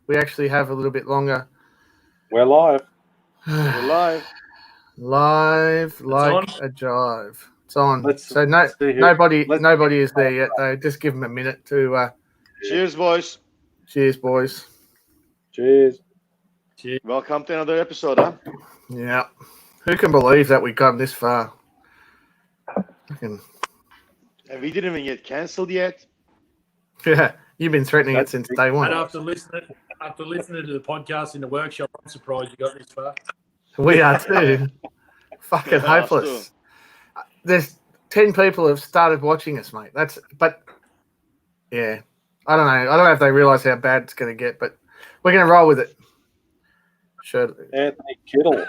we actually have a little bit longer. We're live. We're live. Live like on. a jive. It's on. Let's So nobody is there yet though. Just give them a minute to. Cheers, boys. Cheers, boys. Cheers. Welcome to another episode, huh? Yeah. Who can believe that we got this far? And we didn't even get cancelled yet. Yeah, you've been threatening it since day one. And after listening to the podcast in the workshop, I'm surprised you got this far. We are too. Fucking hopeless. There's 10 people have started watching us, mate. Yeah. I don't know. I don't know if they realise how bad it's going to get, but we're going to roll with it. Sure. Anthony Kittle.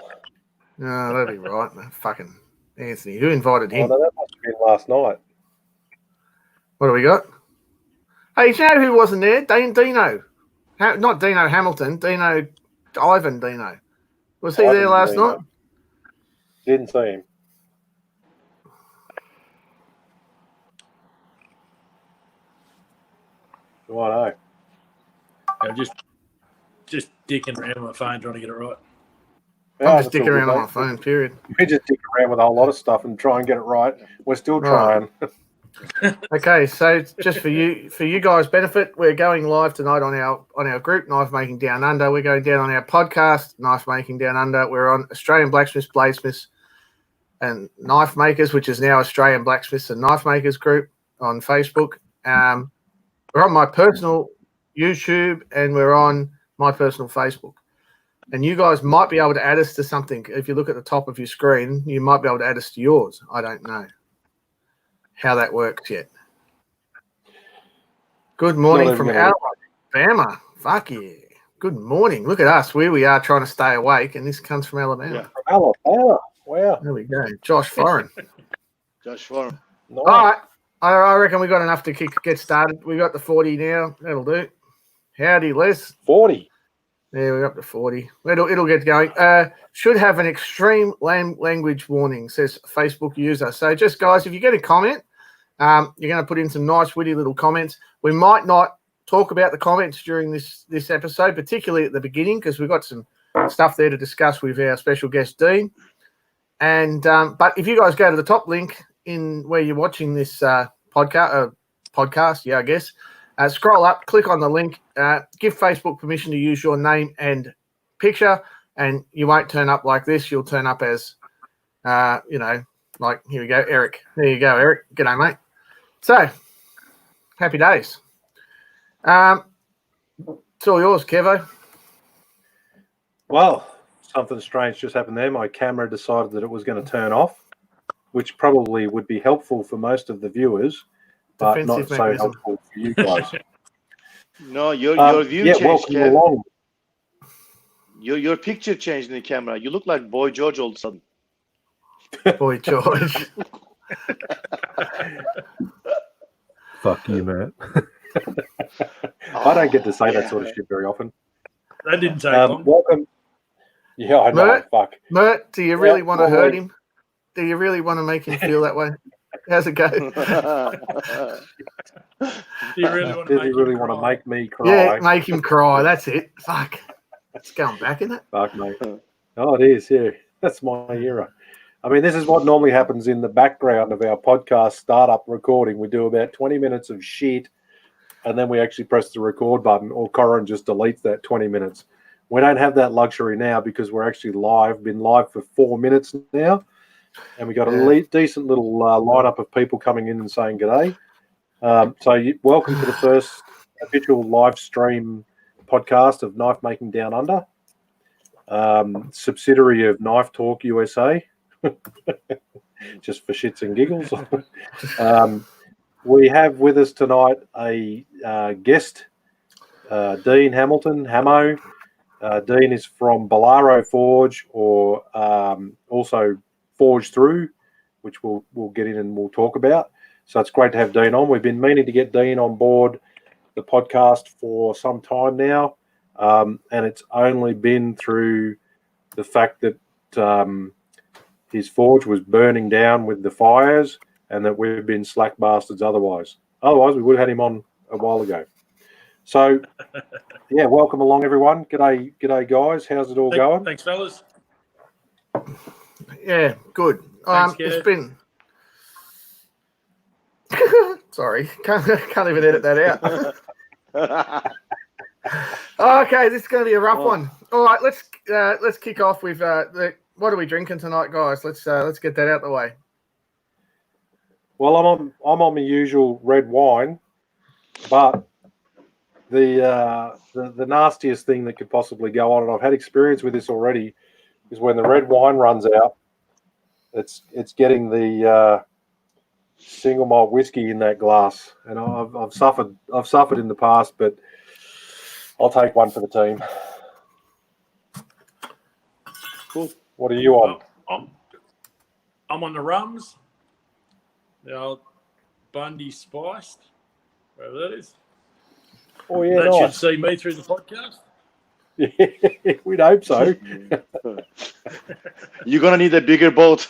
No, that'll be right. Fucking Anthony. Who invited him? Oh, no, that must have been last night. What do we got? Hey, you know who wasn't there? Dino. Not Dino Hamilton. Ivan Dino. Was he there last night? Didn't see him. Oh, I know. I'm just dicking around on my phone trying to get it right. Yeah, I'm just dicking around on my phone, period. We just dick around with a whole lot of stuff and try and get it right. We're still trying. Okay, so just for you guys' benefit, we're going live tonight on our group, Knifemaking Down Under. We're going down on our podcast, Knifemaking Down Under. We're on Australian Blacksmiths, Bladesmiths, and Knife Makers, which is now Australian Blacksmiths and Knife Makers group on Facebook. We're on my personal YouTube and we're on my personal Facebook. And you guys might be able to add us to something. If you look at the top of your screen, you might be able to add us to yours. I don't know how that works yet. Good morning from Alabama. Fuck yeah. Good morning. Look at us. Where we are trying to stay awake, and this comes from Alabama. Yeah. From Alabama. Wow. There we go. Josh Foreign. Josh Foreman. Nice. All right. I reckon we got enough to get started. We got the 40 now. That'll do. Howdy, Les. 40. Yeah, we're up to 40. It'll get going. Should have an extreme language warning, says Facebook user. So just, guys, if you get a comment, you're going to put in some nice, witty little comments. We might not talk about the comments during this episode, particularly at the beginning, because we've got some stuff there to discuss with our special guest, Dean. And but if you guys go to the top link in where you're watching this podcast, yeah, I guess, scroll up, click on the link, give Facebook permission to use your name and picture, and you won't turn up like this. You'll turn up as, like, here we go, Eric. There you go, Eric. G'day, mate. So, happy days. It's all yours, Kevo. Well, something strange just happened there. My camera decided that it was going to turn off, which probably would be helpful for most of the viewers, but Defensive not mechanism. so helpful for you guys. No, your view yeah, changed, welcome Kev. along. Your picture changed in the camera. You look like Boy George all of a sudden. Boy, George. Fuck you, man. I don't get to say that sort of shit very often. That didn't take long. Welcome. Yeah, I know. Mert? Fuck. Mert, do you really want to well, hurt him? Do you really want to make him feel that way? How's it go? Do you really want to Does he really want to make me cry? Yeah, make him cry. That's it. Fuck. It's going back, isn't it? Fuck, mate. Oh, it is, yeah. That's my era. I mean, this is what normally happens in the background of our podcast startup recording. We do about 20 minutes of shit, and then we actually press the record button, or Corin just deletes that 20 minutes. We don't have that luxury now because we're actually live, been live for 4 minutes now, and we got a decent little lineup of people coming in and saying g'day. Welcome to the first official live stream podcast of Knifemaking Down Under, subsidiary of Knife Talk USA, just for shits and giggles. We have with us tonight a guest, Dean Hamilton, Hamo. Dean is from Bolaro Forge, or also Forge Through, which we'll get in and we'll talk about. So it's great to have Dean on. We've been meaning to get Dean on board the podcast for some time now, and it's only been through the fact that his forge was burning down with the fires, and that we've been slack bastards otherwise. Otherwise, we would have had him on a while ago. So, yeah, welcome along, everyone. G'day, guys. How's it all going? Thanks, fellas. Yeah, good. Thanks, It's Kev. been. Sorry, can't even edit that out. Okay, this is going to be a rough one. All right, let's kick off with what are we drinking tonight, guys? Let's get that out the way. Well, I'm on my usual red wine, but the nastiest thing that could possibly go on, and I've had experience with this already, is when the red wine runs out. It's getting the single malt whiskey in that glass, and I've suffered in the past, but I'll take one for the team. Cool. What are you on? I'm on the rums. The old Bundy spiced, whatever that is. Oh yeah, That nice. should see me through the podcast. Yeah, we'd hope so. You're gonna need a bigger boat.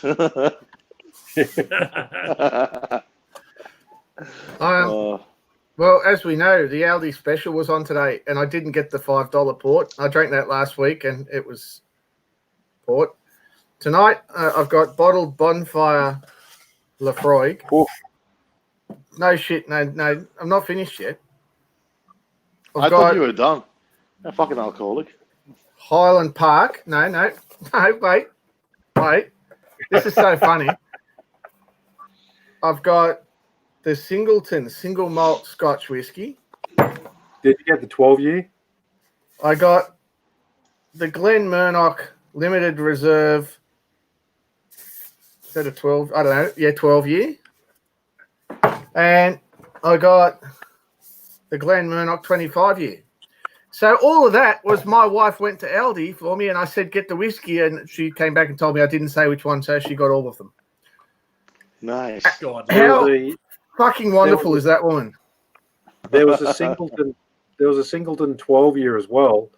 Well, as we know, the Aldi special was on today, and I didn't get the $5 port. I drank that last week, and it was port. Tonight, I've got bottled Bonfire Lefroy. Oof. No shit, no, I'm not finished yet. I thought you were done. A fucking alcoholic. Highland Park. No, wait. This is so funny. I've got the Singleton single malt Scotch whiskey. Did you get the 12-year? I got the Glen Murnock Limited Reserve. Is that a 12? I don't know. Yeah, 12-year. And I got the Glen Murnock 25-year. So all of that was my wife went to Aldi for me, and I said, get the whiskey, and she came back and told me I didn't say which one, so she got all of them. Nice. God, How fucking wonderful is that woman? There was a Singleton 12-year as well,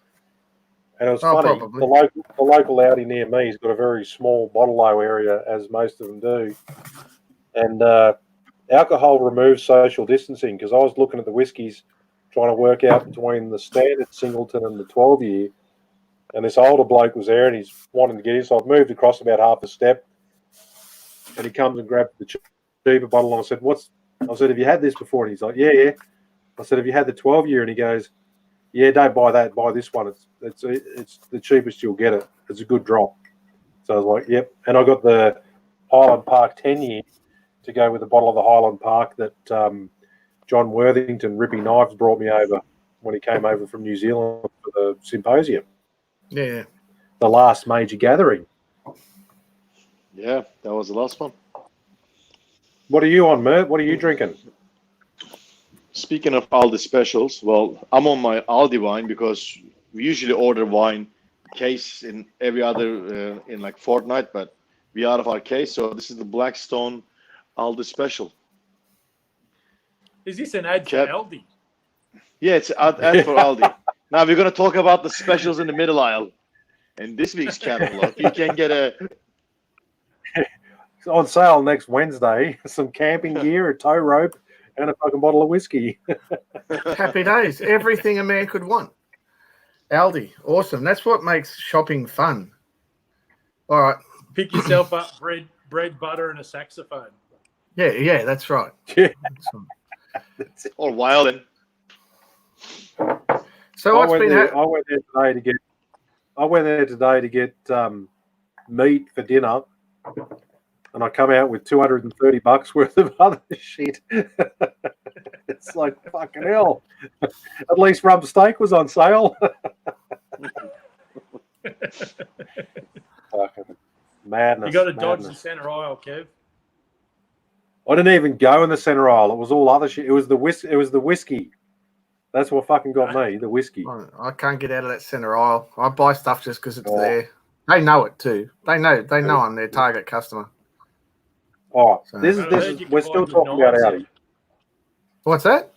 and it was funny. Probably. The local Aldi near me has got a very small bottle-o area, as most of them do, and alcohol removes social distancing, because I was looking at the whiskies, trying to work out between the standard Singleton and the 12-year, and this older bloke was there, and he's wanting to get in, so I've moved across about half a step, and he comes and grabs the cheaper bottle, and I said, have you had this before? And he's like, yeah. I said, have you had the 12-year? And he goes, yeah, don't buy that, buy this one. It's the cheapest you'll get it. It's a good drop. So I was like, yep. And I got the Highland Park 10-year to go with a bottle of the Highland Park that John Worthington, Rippy Knives, brought me over when he came over from New Zealand for the symposium. Yeah. The last major gathering. Yeah, that was the last one. What are you on, Mert? What are you drinking? Speaking of Aldi specials, well, I'm on my Aldi wine because we usually order wine case in every other in like fortnight, but we out of our case. So this is the Blackstone Aldi special. Is this an ad for Aldi? Yeah, it's ad for Aldi. Now we're going to talk about the specials in the middle aisle. In this week's catalog, you can get It's on sale next Wednesday. Some camping gear, a tow rope, and a fucking bottle of whiskey. Happy days. Everything a man could want. Aldi. Awesome. That's what makes shopping fun. All right. Pick yourself up bread, butter, and a saxophone. Yeah, that's right. Yeah. or Wild. So what's been I went there today to get meat for dinner, and I come out with $230 worth of other shit. It's like fucking hell. At least rump steak was on sale. Fucking madness. You got to dodge the center aisle, Kev. I didn't even go in the center aisle. It was all other shit. It was the whiskey. That's what fucking got me. The whiskey. I can't get out of that center aisle. I buy stuff just because it's there. They know it too. They know I'm their target customer. Oh, So, we're still talking about Audi. What's that?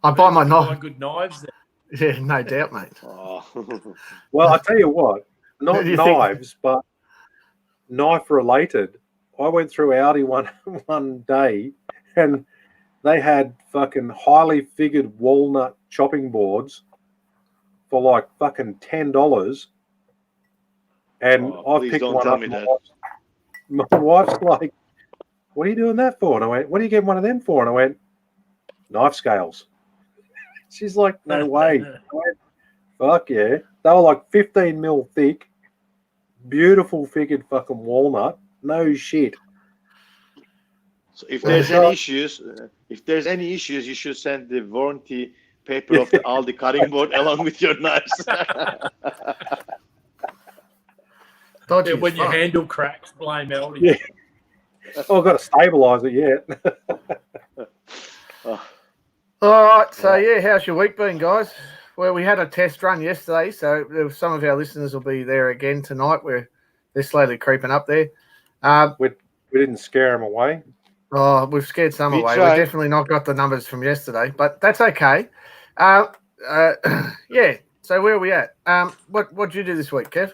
I buy my knife. Good knives there. Yeah, no doubt, mate. Oh. Well, I tell you what, not knives, but knife related. I went through Audi one day, and they had fucking highly figured walnut chopping boards for like fucking $10, and I've please picked don't one tell up. me that. My wife's like, "What are you doing that for?" And I went, "What are you getting one of them for?" And I went, "Knife scales." She's like, "No way." I went, "Fuck yeah." They were like 15 mil thick, beautiful figured fucking walnut. No shit. So if Well, there's so- any issues, you should send the warranty paper of the Aldi cutting board along with your knives. Dodgy Yeah, as when your fuck. handle cracks, blame Aldi. Yeah. Oh, I've got to stabilise it yet. Oh, All right. So, yeah, how's your week been, guys? Well, we had a test run yesterday, so some of our listeners will be there again tonight. They're slowly creeping up there. We didn't scare them away. Oh, we've scared some We away. tried. We've definitely not got the numbers from yesterday, but that's okay. Yeah. So where are we at? What'd you do this week, Kev?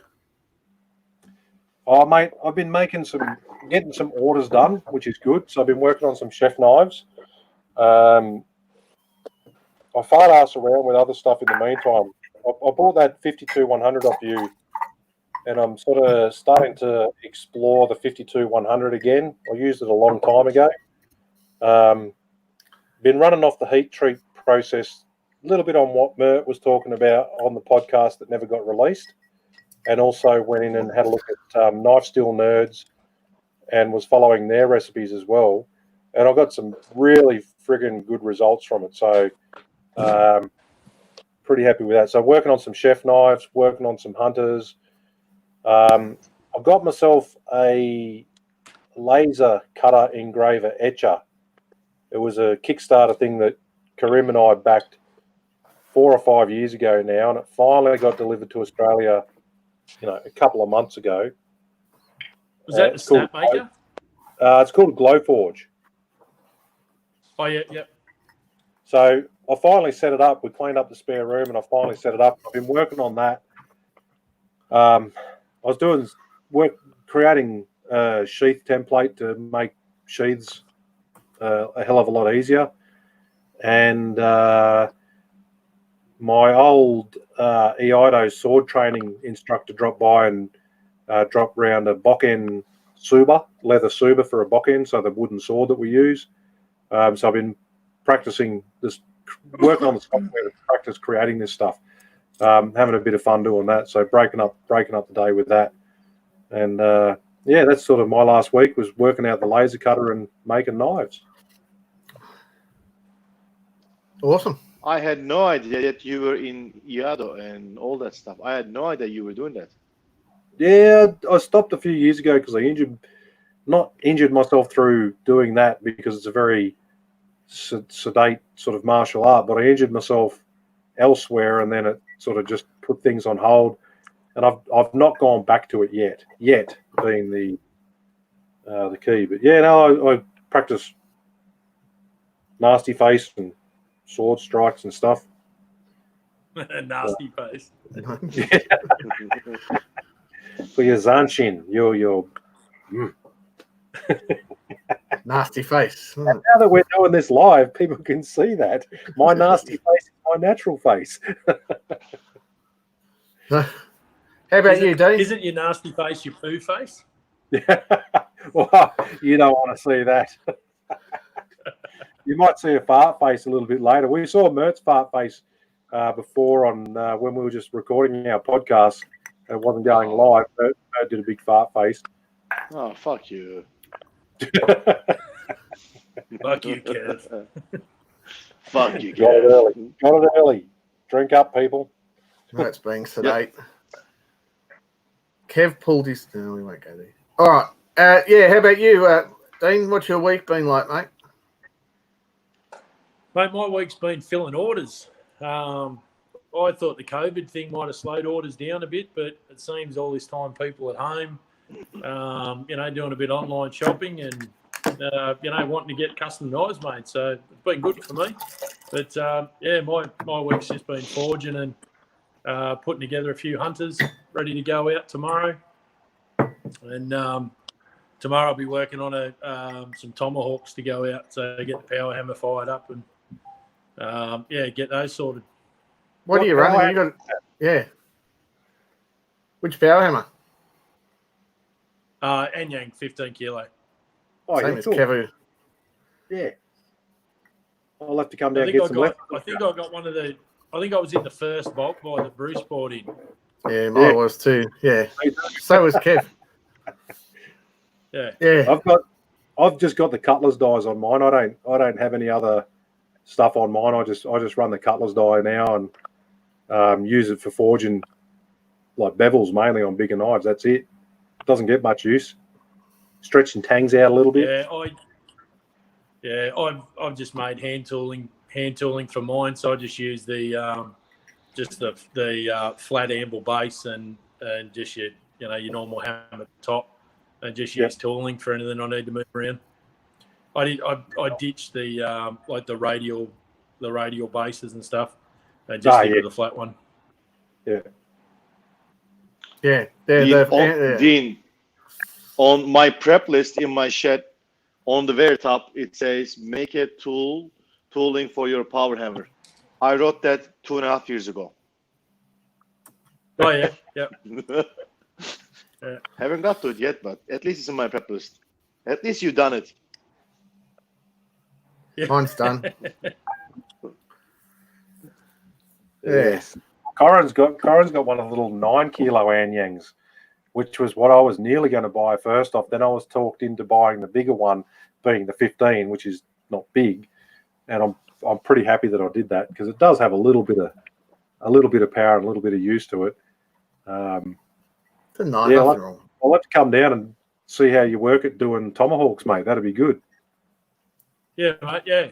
Oh, mate, I've been getting some orders done, which is good. So I've been working on some chef knives. I fart ass around with other stuff in the meantime. I bought that 52-100 off you, and I'm sort of starting to explore the 52-100 again. I used it a long time ago. Been running off the heat treat process a little bit on what Mert was talking about on the podcast that never got released, and also went in and had a look at Knife Steel Nerds and was following their recipes as well. And I got some really friggin' good results from it. So pretty happy with that. So working on some chef knives, working on some hunters. I've got myself a laser cutter engraver etcher. It was a Kickstarter thing that Karim and I backed 4 or 5 years ago now, and it finally got delivered to Australia, a couple of months ago. Was that the snap maker? It's called Glowforge. Oh, yeah, yep. So I finally set it up. We cleaned up the spare room, and I finally set it up. I've been working on that. I was doing work creating a sheath template to make sheaths a hell of a lot easier. And my old EIDO sword training instructor dropped by and dropped round a bock-end leather suba for a bock-end, so the wooden sword that we use. So I've been practicing this, working on the software to practice creating this stuff. Having a bit of fun doing that. So breaking up the day with that. And that's sort of my last week, was working out the laser cutter and making knives. Awesome. I had no idea that you were in IADO and all that stuff. I had no idea you were doing that. Yeah, I stopped a few years ago because I not injured myself through doing that, because it's a very sedate sort of martial art, but I injured myself elsewhere, and then it sort of just put things on hold, and I've not gone back to it yet being the key. But yeah, no, I practice nasty face and sword strikes and stuff. Nasty face. For your zanshin, your Nasty face. now that we're doing this live, people can see that my nasty face is my natural face. How about you, Dean? Isn't your nasty face your poo face? Well, you don't want to see that. You might see a fart face a little bit later. We saw Mert's fart face before on when we were just recording our podcast. It wasn't going live. Mert did a big fart face. Oh, fuck you. Fuck you, Kev. Fuck you, Got it Kev. early. Got it early. Drink up, people. That's being sedate. Kev pulled his. No, we won't go there. All right. How about you, Dean? What's your week been like, mate? Mate, my week's been filling orders. I thought the COVID thing might have slowed orders down a bit, but it seems all this time people at home, doing a bit of online shopping and, wanting to get custom knives made. So it's been good for me. But, my week's just been forging and putting together a few hunters ready to go out tomorrow. And tomorrow I'll be working on some tomahawks to go out, so get the power hammer fired up and Get those sorted. What are you power running? You got Which power hammer? Anyang 15 kilo. Oh, Same yeah, as cool. Kevu. Yeah. I'll have to come down I and think get some left. I think I got one of the. I think I was in the first bulk buy that Bruce bought in. Yeah, mine was too. Yeah. So was Kev. Yeah. Yeah. I've just got the Cutler's dies on mine. I don't have any other stuff on mine. I just run the Cutler's die now and use it for forging like bevels mainly on bigger knives. That's it. Doesn't get much use. Stretching tangs out a little bit. I've just made hand tooling for mine, so I just use the flat anvil base and just your normal hammer top, and just use tooling for anything I need to move around. I ditched the the radial bases and stuff, and just stick with the flat one. Yeah. Yeah. Dean, on my prep list in my shed, on the very top, it says make a tooling for your power hammer. I wrote that 2.5 years ago. Oh yeah, yeah. Haven't got to it yet, but at least it's in my prep list. At least you've done it. Yeah. Mine's done. Yes. Corin's got one of the little 9 kilo Anyangs, which was what I was nearly going to buy first off. Then I was talked into buying the bigger one, being the 15, which is not big, and I'm pretty happy that I did that because it does have a little bit of power and a little bit of use to it. It's a knife, nothing wrong. I'll have to come down and see how you work at doing tomahawks, mate. That'd be good. Yeah, mate. Yeah.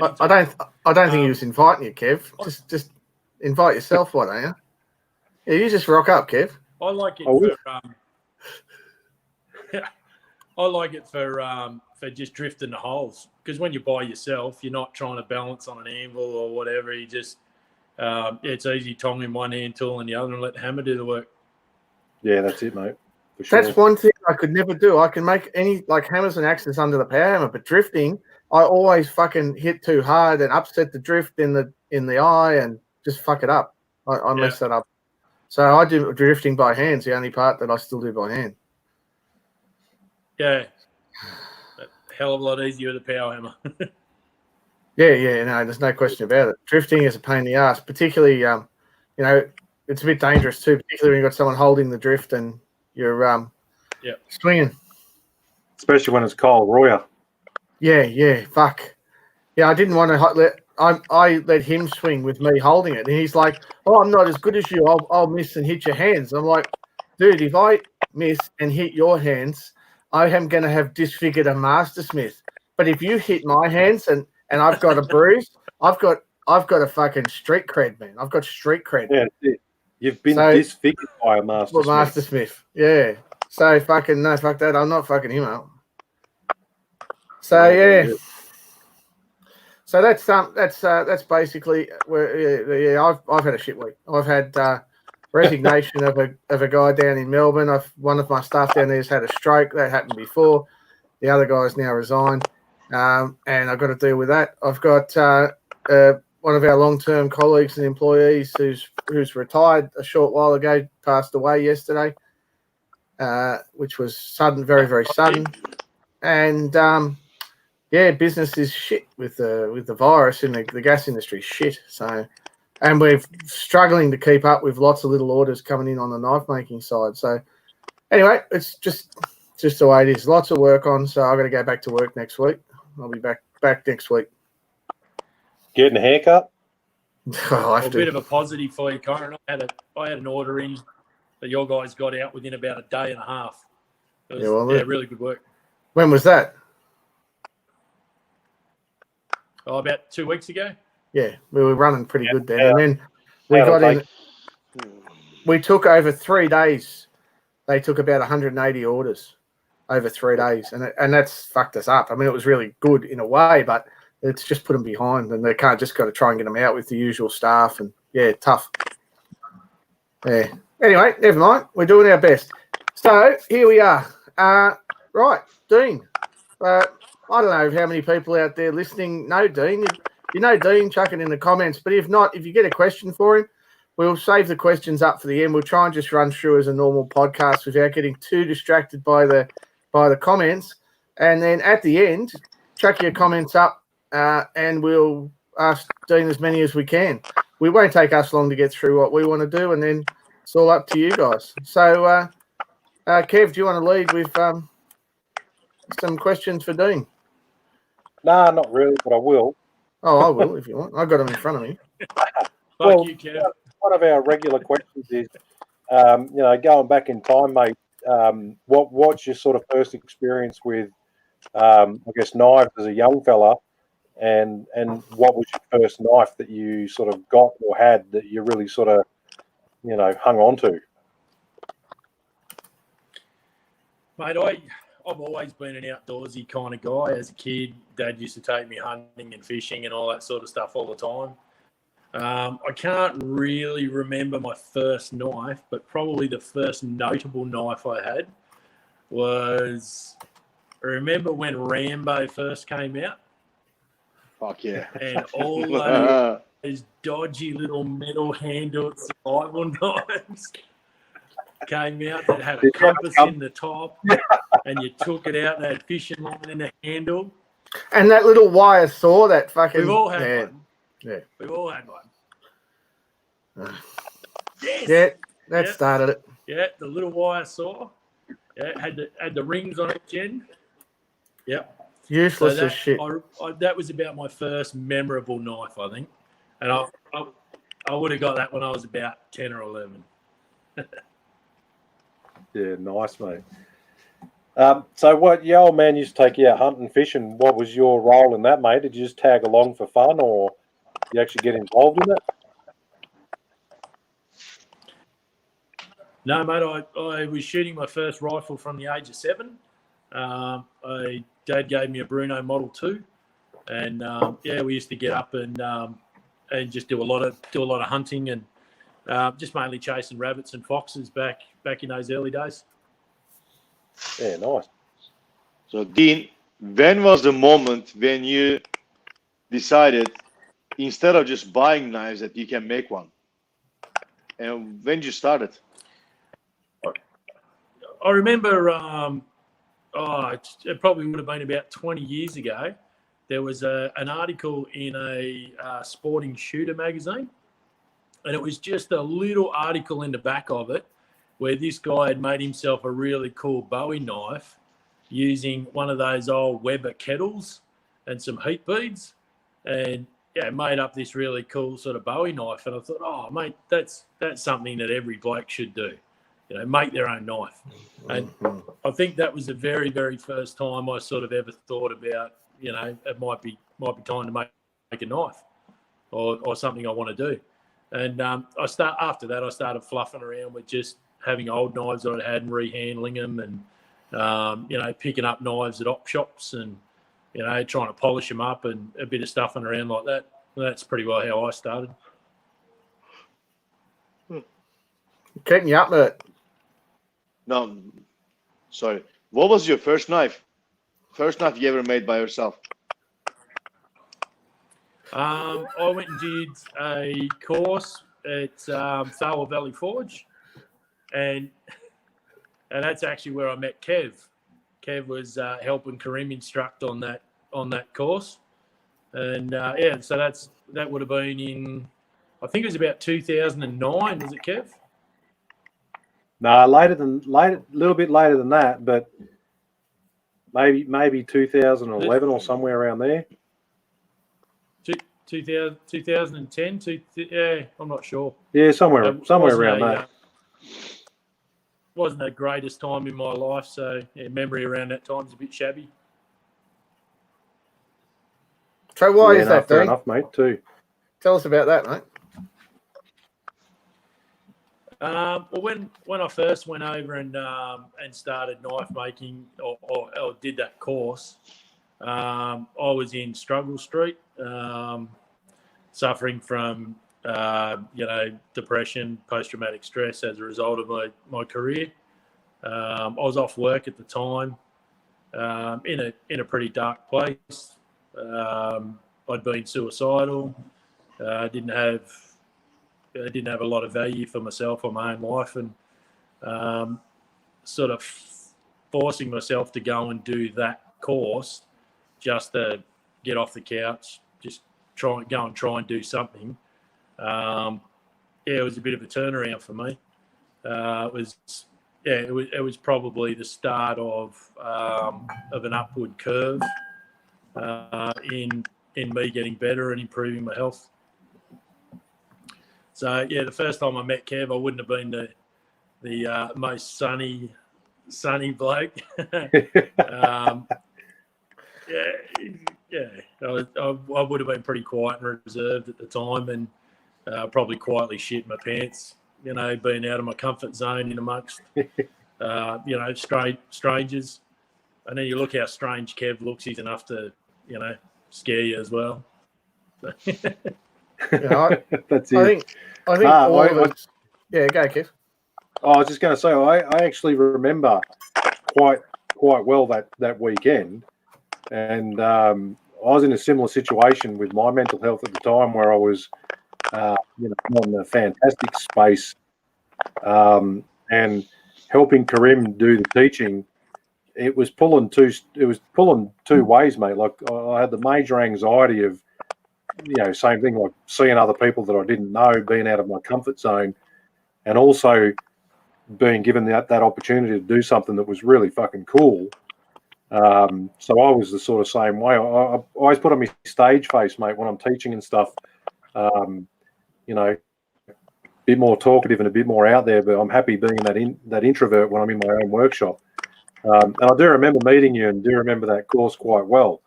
I don't think he was inviting you, Kev. Just invite yourself, why don't you? Yeah, you just rock up, Kev. I like it I like it for just drifting the holes, because when you're by yourself, you're not trying to balance on an anvil or whatever. You just it's easy tonguing one hand, tool in the other, and let the hammer do the work. Yeah, that's it, mate. For sure. That's one thing I could never do. I can make any hammers and axes under the power hammer, but drifting, I always fucking hit too hard and upset the drift in the eye and just fuck it up. I mess that up. So I do drifting by hand. It's the only part that I still do by hand. Yeah, a hell of a lot easier with a power hammer. Yeah, no, there's no question about it. Drifting is a pain in the ass, particularly, it's a bit dangerous too, particularly when you've got someone holding the drift and you're swinging. Especially when it's Kyle Royer. Yeah, fuck. Yeah, I didn't want to I let him swing with me holding it, and he's like, "Oh, I'm not as good as you. I'll miss and hit your hands." I'm like, "Dude, if I miss and hit your hands, I am going to have disfigured a mastersmith. But if you hit my hands and I've got a bruise, I've got a fucking street cred, man. I've got street cred." Yeah, you've been disfigured by a mastersmith. Mastersmith, yeah. So fuck that. I'm not fucking him up. So yeah. So that's basically where I've had a shit week. I've had resignation of a guy down in Melbourne. One of my staff down there has had a stroke. That happened before. The other guy's now resigned, and I've got to deal with that. I've got one of our long-term colleagues and employees who's retired a short while ago, passed away yesterday, which was sudden, very, very sudden, and business is shit with the virus in the gas industry. Shit. So, and we're struggling to keep up with lots of little orders coming in on the knife making side. So, anyway, it's just the way it is. Lots of work on. So I've got to go back to work next week. I'll be back next week. Getting a haircut. A bit of a positive for you, Corin. I had an order in that your guys got out within about a day and a half. It was, really good work. When was that? Oh, about 2 weeks ago. Yeah, we were running pretty good then. And then we got in. We took over 3 days. They took about 180 orders over 3 days. And that's fucked us up. I mean, it was really good in a way, but it's just put them behind. And they can't just got to try and get them out with the usual staff. And, tough. Yeah. Anyway, never mind. We're doing our best. So, here we are. Right, Dean. I don't know how many people out there listening know Dean. you know Dean, chuck it in the comments. But if not, if you get a question for him, we'll save the questions up for the end. We'll try and just run through as a normal podcast without getting too distracted by the comments. And then at the end, chuck your comments up, and we'll ask Dean as many as we can. We won't take us long to get through what we want to do, and then it's all up to you guys. So, Kev, do you want to lead with some questions for Dean? Nah, not really, but I will. Oh, I will if you want. I've got them in front of me. Fuck you, Kev. One of our regular questions is, going back in time, mate, what's your sort of first experience with, I guess, knives as a young fella, and what was your first knife that you sort of got or had that you really sort of, hung on to? Mate, I've always been an outdoorsy kind of guy. As a kid, Dad used to take me hunting and fishing and all that sort of stuff all the time. I can't really remember my first knife, but probably the first notable knife I had was, I remember when Rambo first came out. Fuck yeah. And all those dodgy little metal handled survival knives came out that had a compass in the top, and you took it out and had fishing line in the handle. And that little wire saw that fucking... We've all had one. Yeah. We've all had one. Yes. Yeah, that started it. Yeah, the little wire saw. Yeah, it had the rings on each end. Yep. Useless as shit. That was about my first memorable knife, I think. And I would have got that when I was about 10 or 11. Yeah, nice, mate. So what your old man used to take you out hunting, fishing, what was your role in that, mate? Did you just tag along for fun, or you actually get involved in it? No, mate, I was shooting my first rifle from the age of 7. Dad gave me a Bruno Model 2, and we used to get up and just do a lot of hunting and just mainly chasing rabbits and foxes back in those early days. Yeah, nice. So, Dean, when was the moment when you decided, instead of just buying knives, that you can make one? And when did you start it? I remember, it probably would have been about 20 years ago. There was an article in a sporting shooter magazine, and it was just a little article in the back of it where this guy had made himself a really cool Bowie knife using one of those old Weber kettles and some heat beads, and made up this really cool sort of Bowie knife. And I thought, oh, mate, that's something that every bloke should do. Make their own knife. And I think that was the very, very first time I sort of ever thought about, it might be time to make a knife or something I want to do. And after that, I started fluffing around with just having old knives that I had and rehandling them, and picking up knives at op shops and trying to polish them up and a bit of stuffing around like that. And that's pretty well how I started. Keeping you up, mate. No, sorry. What was your first knife? First knife you ever made by yourself? I went and did a course at Tharwell Valley Forge, and that's actually where I met Kev. Kev was helping Kareem instruct on that course, and so that would have been in, I think it was about 2009. Was it, Kev? No, a little bit later than that, but maybe 2011 or somewhere around there. 2010. I'm not sure. Yeah, somewhere around that. Wasn't the greatest time in my life, so memory around that time is a bit shabby. So why is that, fair Dean? enough, mate, too. Tell us about that, mate. Well, when I first went over and started knife making or did that course, I was in Struggle Street, suffering from depression, post-traumatic stress as a result of my career. I was off work at the time, in a pretty dark place. I'd been suicidal. Didn't have a lot of value for myself or my own life, and sort of forcing myself to go and do that course just to get off the couch, just try and do something. It was a bit of a turnaround for me. It was probably the start of an upward curve in me getting better and improving my health. So the first time I met Kev, I wouldn't have been the most sunny bloke. I would have been pretty quiet and reserved at the time, and probably quietly shit my pants. Being out of my comfort zone in amongst strangers. And then you look how strange Kev looks. He's enough to scare you as well. That's it. I think all of us. Yeah, go, Kev. I was just going to say, I actually remember quite well that weekend, and I was in a similar situation with my mental health at the time, where I was, in a fantastic space, and helping Karim do the teaching. It was pulling two ways, mate. Like, I had the major anxiety of, same thing, like seeing other people that I didn't know, being out of my comfort zone, and also being given that opportunity to do something that was really fucking cool. So I was the sort of same way. I always put on my stage face, mate, when I'm teaching and stuff. A bit more talkative and a bit more out there, but I'm happy being that introvert when I'm in my own workshop. And I do remember meeting you and do remember that course quite well,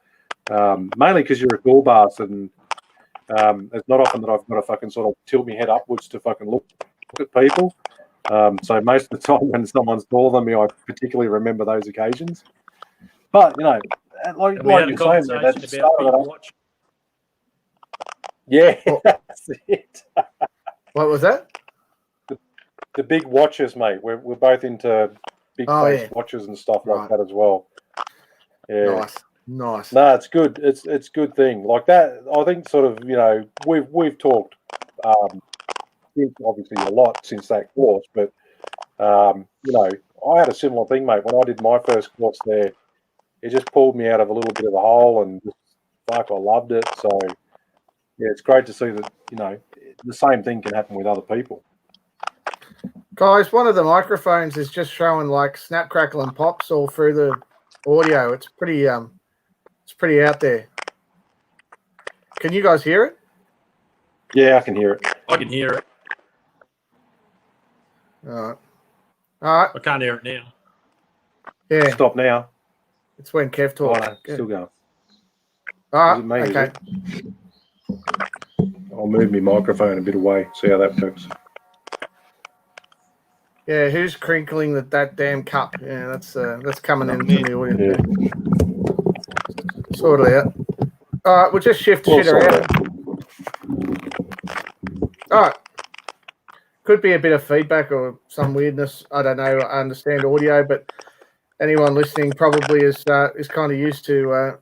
mainly because you're a cool bastard, and it's not often that I've got to fucking sort of tilt my head upwards to fucking look at people. So most of the time when someone's taller than me, I particularly remember those occasions. But, like you're saying, that started up. Yeah, that's it. What was that? The big watches, mate. We're both into big face watches and stuff like that as well. Yeah. Nice. No, it's good. It's a good thing. Like that, I think sort of, we've talked obviously a lot since that course, but I had a similar thing, mate. When I did my first course there, it just pulled me out of a little bit of a hole, and I loved it. So yeah, it's great to see that, the same thing can happen with other people. Guys, one of the microphones is just showing like snap, crackle, and pops all through the audio. It's pretty out there. Can you guys hear it? Yeah, I can hear it. I can hear it. All right. I can't hear it now. Yeah. Stop now. It's when Kev talks. Oh, no, still going. All right. Okay. I'll move my microphone a bit away. See how that works. Yeah, who's crinkling that damn cup? Yeah, that's coming into the audience. Yeah. Sort it out. All right, we'll just shift shit around. All right. Could be a bit of feedback or some weirdness. I don't know. I understand audio, but anyone listening probably is kind of used to our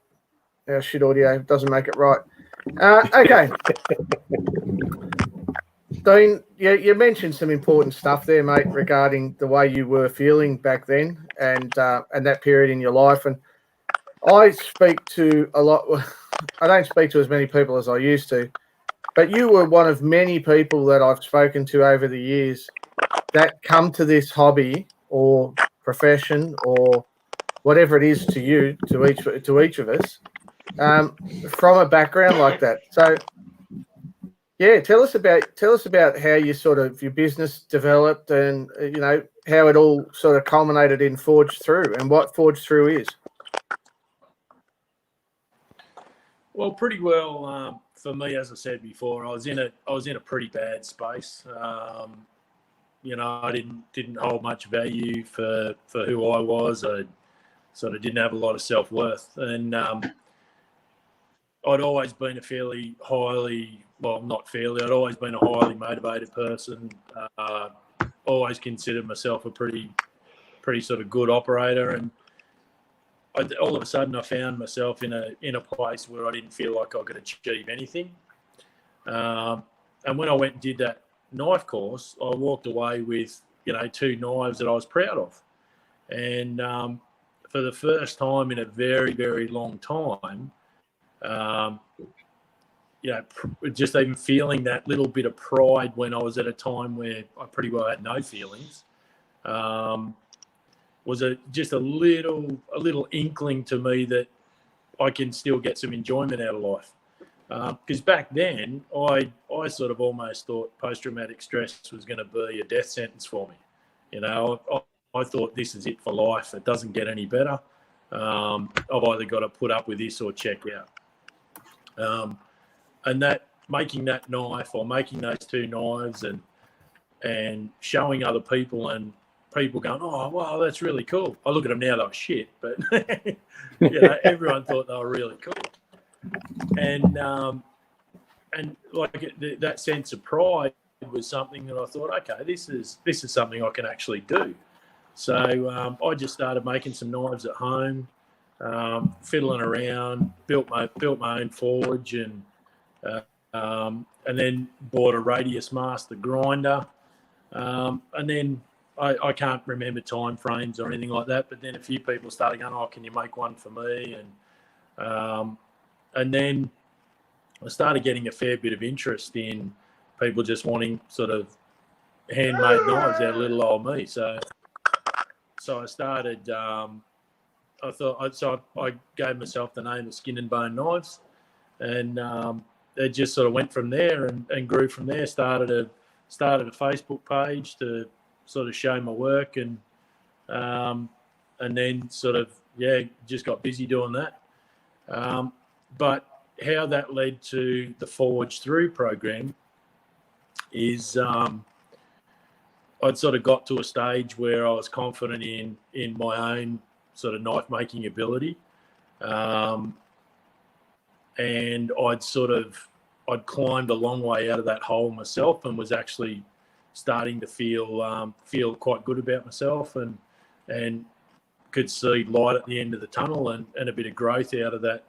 shit audio. Doesn't make it right. Okay. Dean, you mentioned some important stuff there, mate, regarding the way you were feeling back then and that period in your life. And I speak to a lot. I don't speak to as many people as I used to, but you were one of many people that I've spoken to over the years that come to this hobby or profession or whatever it is to you, to each of us, from a background like that. So, yeah, tell us about how your business developed, and how it all sort of culminated in Forge Through, and what Forge Through is. Well, pretty well for me, as I said before. I was in a pretty bad space. I didn't hold much value for who I was. I sort of didn't have a lot of self-worth, and I'd always been I'd always been a highly motivated person. Always considered myself a pretty sort of good operator, and all of a sudden I found myself in a place where I didn't feel like I could achieve anything. And when I went and did that knife course, I walked away with 2 knives that I was proud of. And for the first time in a very, very long time, just even feeling that little bit of pride when I was at a time where I pretty well had no feelings, was just a little inkling to me that I can still get some enjoyment out of life. Because back then, I sort of almost thought post-traumatic stress was going to be a death sentence for me. I thought this is it for life. It doesn't get any better. I've either got to put up with this or check out. And that making that knife or making those 2 knives and showing other people and people going, oh, wow, that's really cool. I look at them now, they were shit, but everyone thought they were really cool. And like that sense of pride was something that I thought, okay, this is something I can actually do. So I just started making some knives at home, fiddling around, built my own forge, and then bought a Radius Master grinder, and then I can't remember time frames or anything like that. But then a few people started going, "Oh, can you make one for me?" And then I started getting a fair bit of interest in people just wanting sort of handmade knives out of little old me. So I started. I gave myself the name of Skin and Bone Knives, and it just sort of went from there and grew from there. Started a Facebook page to sort of show my work, and then sort of just got busy doing that. But how that led to the Forge Through program is I'd sort of got to a stage where I was confident in my own sort of knife making ability, and I'd climbed a long way out of that hole myself, and was actually starting to feel quite good about myself, and could see light at the end of the tunnel and a bit of growth out of that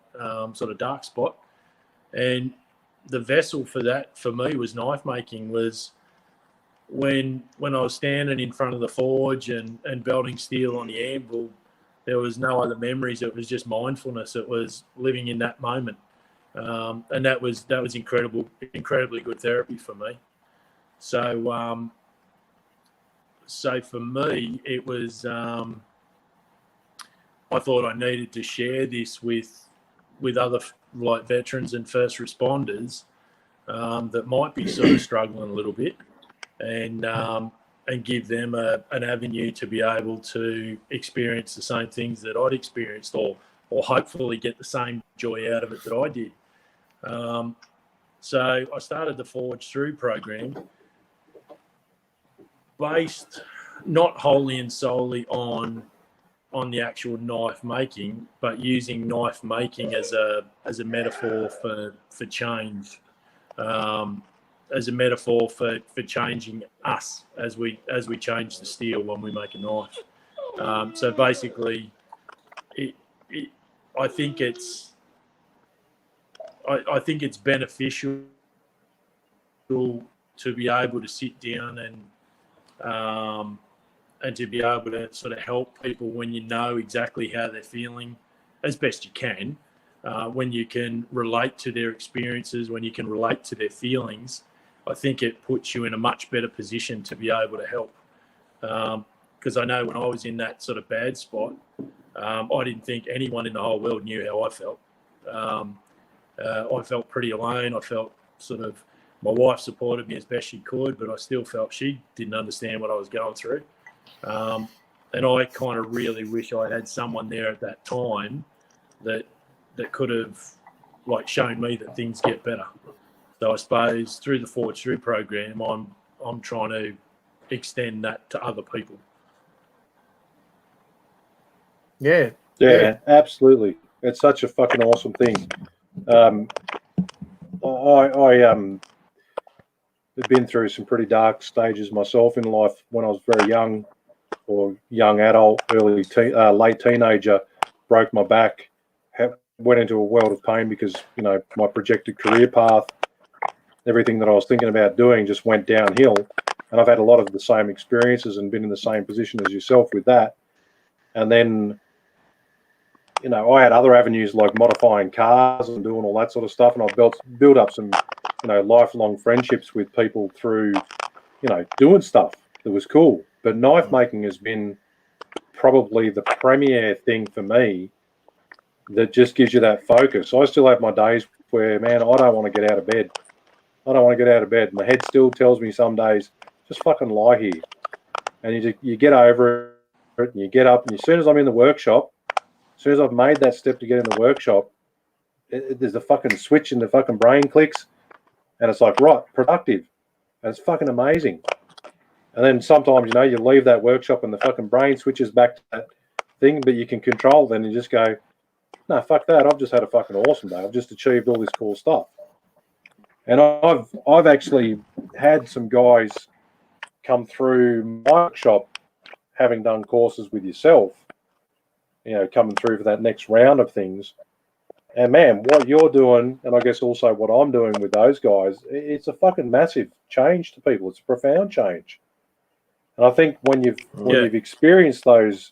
sort of dark spot. And the vessel for that for me was knife making. Was when I was standing in front of the forge and belting steel on the anvil, there was no other memories. It was just mindfulness. It was living in that moment, and that was incredibly good therapy for me. So for me, it was. I thought I needed to share this with other like veterans and first responders that might be sort of struggling a little bit, and give them an avenue to be able to experience the same things that I'd experienced, or hopefully get the same joy out of it that I did. So I started the Forge Through program based not wholly and solely on the actual knife making, but using knife making as a metaphor for change, as a metaphor for changing us as we change the steel when we make a knife. So basically, I think it's beneficial to be able to sit down and to be able to sort of help people when you know exactly how they're feeling as best you can, when you can relate to their experiences, when you can relate to their feelings. I think it puts you in a much better position to be able to help. Because I know when I was in that sort of bad spot, I didn't think anyone in the whole world knew how I felt. I felt pretty alone. I felt sort of, my wife supported me as best she could, but I still felt she didn't understand what I was going through. And I kind of really wish I had someone there at that time that could have like shown me that things get better. So I suppose through the Forge Through program, I'm trying to extend that to other people. Yeah, absolutely. It's such a fucking awesome thing. I have been through some pretty dark stages myself in life when I was very young, or young adult, late teenager, broke my back, went into a world of pain because, you know, my projected career path, everything that I was thinking about doing just went downhill. And I've had a lot of the same experiences and been in the same position as yourself with that. And then, you know, I had other avenues like modifying cars and doing all that sort of stuff. And I built up some, you know, lifelong friendships with people through, you know, doing stuff that was cool. But knife making has been probably the premier thing for me that just gives you that focus. I still have my days where, man, I don't want to get out of bed. I don't want to get out of bed. My head still tells me some days, just fucking lie here. And you get over it and you get up. And as soon as I'm in the workshop, as soon as I've made that step to get in the workshop, there's a fucking switch and the fucking brain clicks. And it's like, right, productive. And it's fucking amazing. And then sometimes, you know, you leave that workshop and the fucking brain switches back to that thing, but you can control then and just go, no, fuck that. I've just had a fucking awesome day. I've just achieved all this cool stuff. And I've actually had some guys come through my workshop having done courses with yourself, you know, coming through for that next round of things. And man, what you're doing, and I guess also what I'm doing with those guys, it's a fucking massive change to people. It's a profound change. And I think when you've experienced those,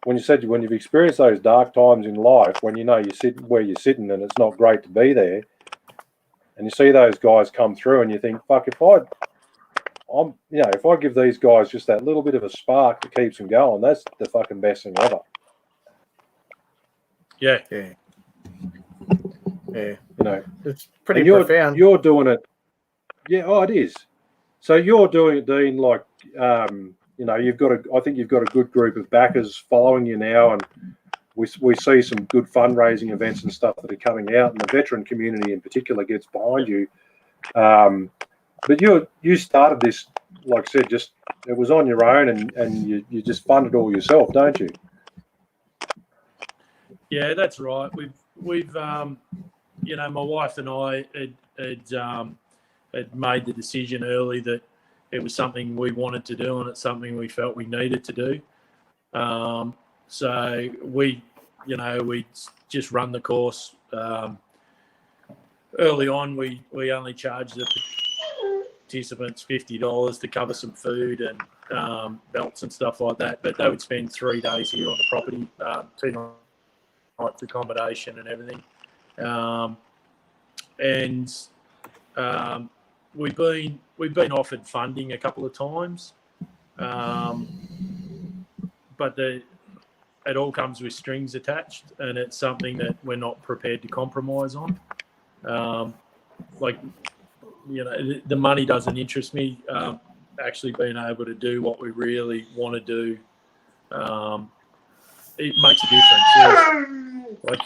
when you've experienced those dark times in life, when you know you're sitting where you're sitting and it's not great to be there, and you see those guys come through, and you think, fuck, if I give these guys just that little bit of a spark that keeps them going, that's the fucking best thing ever. Yeah. You know, it's pretty profound. You're doing it. Yeah, it is. So you're doing it, Dean, like, you know, I think you've got a good group of backers following you now, and we see some good fundraising events and stuff that are coming out, and the veteran community in particular gets behind you. But you started this, like I said, just it was on your own, and you just fund it all yourself, don't you? Yeah, that's right. We've you know, my wife and I had made the decision early that it was something we wanted to do, and it's something we felt we needed to do. So we just run the course. Early on, we only charged the participants $50 to cover some food and belts and stuff like that. But they would spend 3 days here on the property, 2 nights accommodation and everything. We've been offered funding a couple of times, but it all comes with strings attached, and it's something that we're not prepared to compromise on. Like, you know, the money doesn't interest me. Actually being able to do what we really want to do, it makes a difference. Like,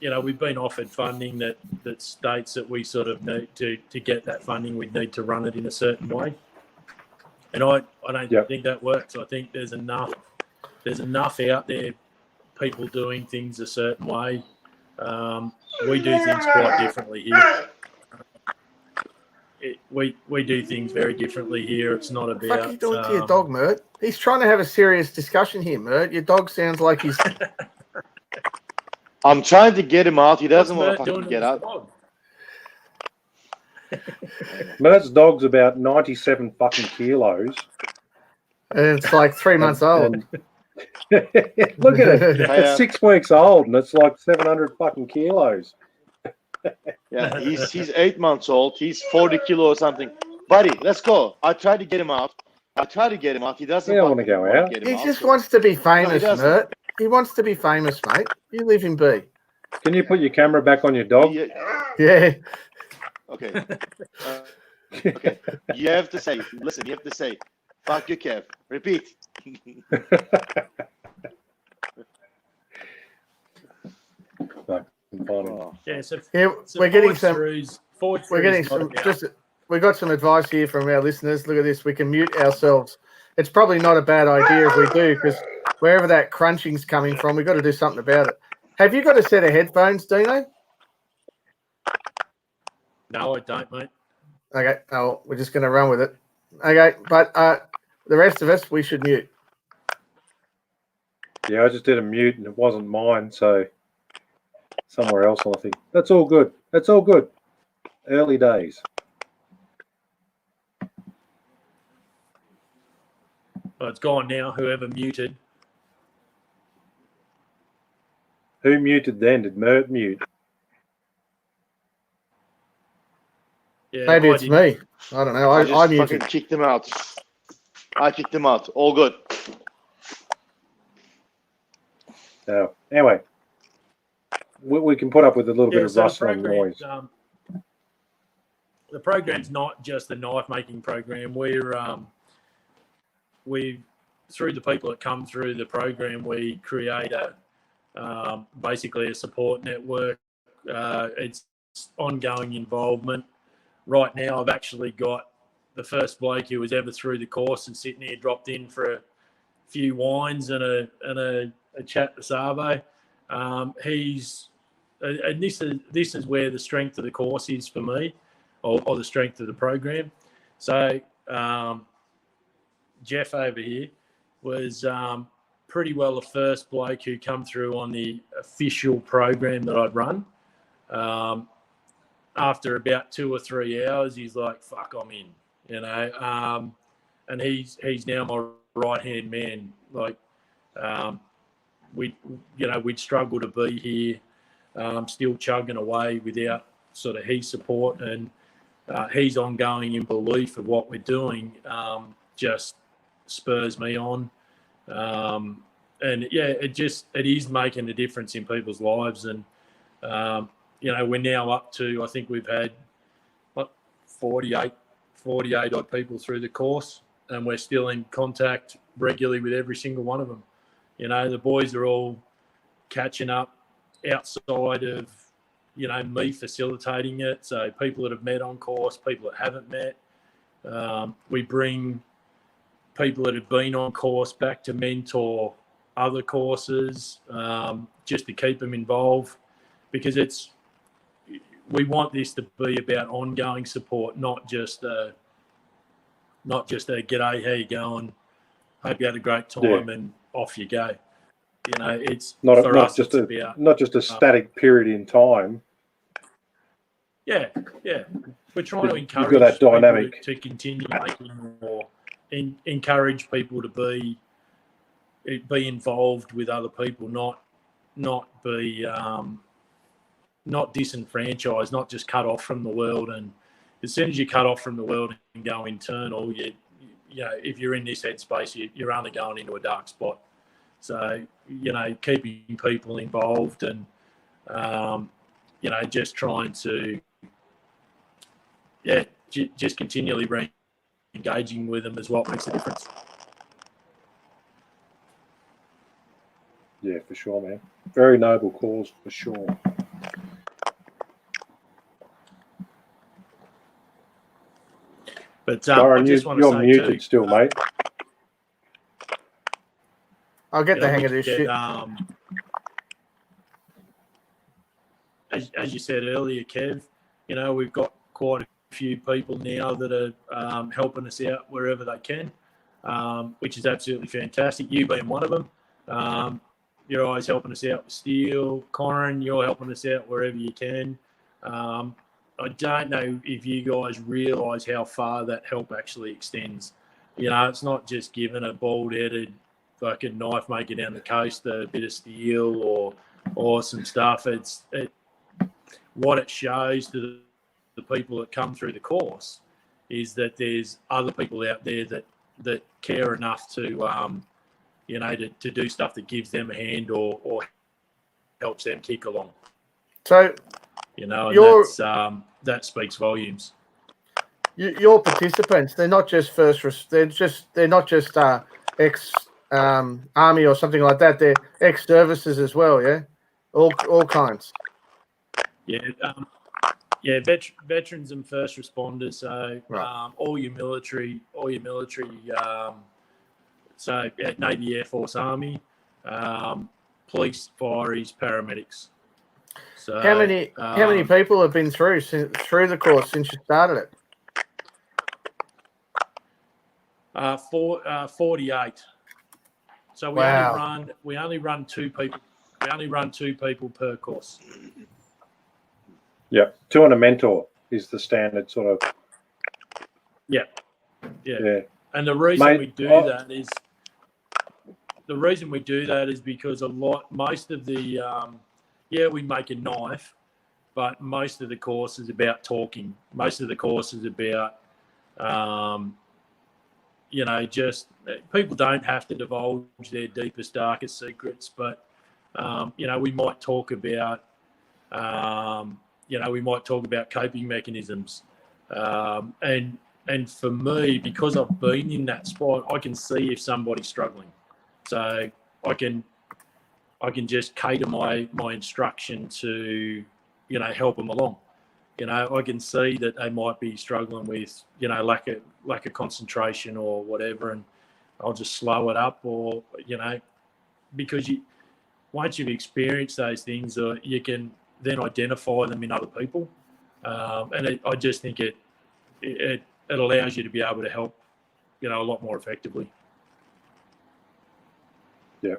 you know, we've been offered funding that states that we sort of need to get that funding, we'd need to run it in a certain way. And I don't think that works. I think there's enough out there, people doing things a certain way. We do things quite differently here. We do things very differently here. It's not about. What are you doing to your dog, Mert? He's trying to have a serious discussion here, Mert. Your dog sounds like he's. I'm trying to get him out. He doesn't want to fucking get out. Mert's dog's about 97 fucking kilos. And it's like 3 months old. Look at it. It's 6 weeks old and it's like 700 fucking kilos. Yeah, he's 8 months old. He's 40 kilos or something. Buddy, let's go. I tried to get him out. He doesn't want to go out. He just wants to be famous, Mert. He wants to be famous, mate. You leave him be. Can you put your camera back on your dog? Yeah. Okay. Okay. You have to say, fuck you, Kev. Repeat. Yeah, so we're getting some. We got some advice here from our listeners. Look at this. We can mute ourselves. It's probably not a bad idea if we do, because wherever that crunching's coming from, we've got to do something about it. Have you got a set of headphones, Dino? No, I don't, mate. Okay. Oh, we're just going to run with it. Okay, but the rest of us, we should mute. Yeah, I just did a mute and it wasn't mine, so somewhere else, I think. That's all good. That's all good. Early days. Well, it's gone now. Whoever muted. Who muted then? Did Mert mute? Yeah, Maybe I it's didn't. me. I don't know. I I just fucking muted. kicked him out. I kicked him out. All good. Anyway, we can put up with a little bit of So rustling noise. The program's not just a knife making program. We through the people that come through the program, we create basically a support network. It's ongoing involvement. Right now, I've actually got the first bloke who was ever through the course and sitting here dropped in for a few wines and a chat to Sabo. He's and this is where the strength of the course is for me, or the strength of the program. So Jeff over here was pretty well the first bloke who come through on the official program that I'd run. After about 2 or 3 hours, he's like, "Fuck, I'm in," and he's now my right hand man. Like, we'd struggle to be here, still chugging away without sort of his support and his ongoing in belief of what we're doing. Just spurs me on, and yeah, it is making a difference in people's lives. And we're now up to, I think we've had 48 odd people through the course, and we're still in contact regularly with every single one of them. The boys are all catching up outside of, me facilitating it. So people that have met on course, people that haven't met. We bring people that have been on course back to mentor other courses, just to keep them involved, because we want this to be about ongoing support, not just a g'day, how you going? Hope you had a great time, and off you go. It's not just a static period in time. Yeah. We're trying to encourage You've got that dynamic people to continue making more, encourage people to be involved with other people, not be not disenfranchised, not just cut off from the world. And as soon as you cut off from the world and go internal, if you're in this headspace, you're only going into a dark spot. So, keeping people involved and, just trying to, just continually re-engaging with them is what makes a difference. Yeah, for sure, man. Very noble cause, for sure. But Darren, I just want to you're say muted too, still, mate. I'll get the hang of this shit. As you said earlier, Kev, we've got quite a few people now that are helping us out wherever they can, which is absolutely fantastic. You being one of them. You're always helping us out with steel. Corin, you're helping us out wherever you can. I don't know if you guys realise how far that help actually extends. It's not just giving a bald-headed fucking knife maker down the coast a bit of steel or some stuff. What it shows to the people that come through the course is that there's other people out there that care enough to to do stuff that gives them a hand or helps them kick along. So, and that speaks volumes. Your participants, they're not just they're not just ex army or something like that. They're ex services as well. Yeah, all kinds. Yeah, veterans and first responders. So right. All your military. So Navy, Air Force, Army, police, fireys, paramedics. So how many people have been through the course since you started it? 48. So Wow. we only run two people. We only run two people per course. Yeah, 2 and a mentor is the standard sort of. Yeah. And the reason Mate, we do that is because most of the we make a knife, but most of the course is about talking. Most of the course is about just people don't have to divulge their deepest, darkest secrets, but we might talk about coping mechanisms, and for me, because I've been in that spot, I can see if somebody's struggling, so I can just cater my instruction to help them along. I can see that they might be struggling with lack of concentration or whatever, and I'll just slow it up, or because once you've experienced those things, you can then identify them in other people, and I just think it allows you to be able to help a lot more effectively. Yeah.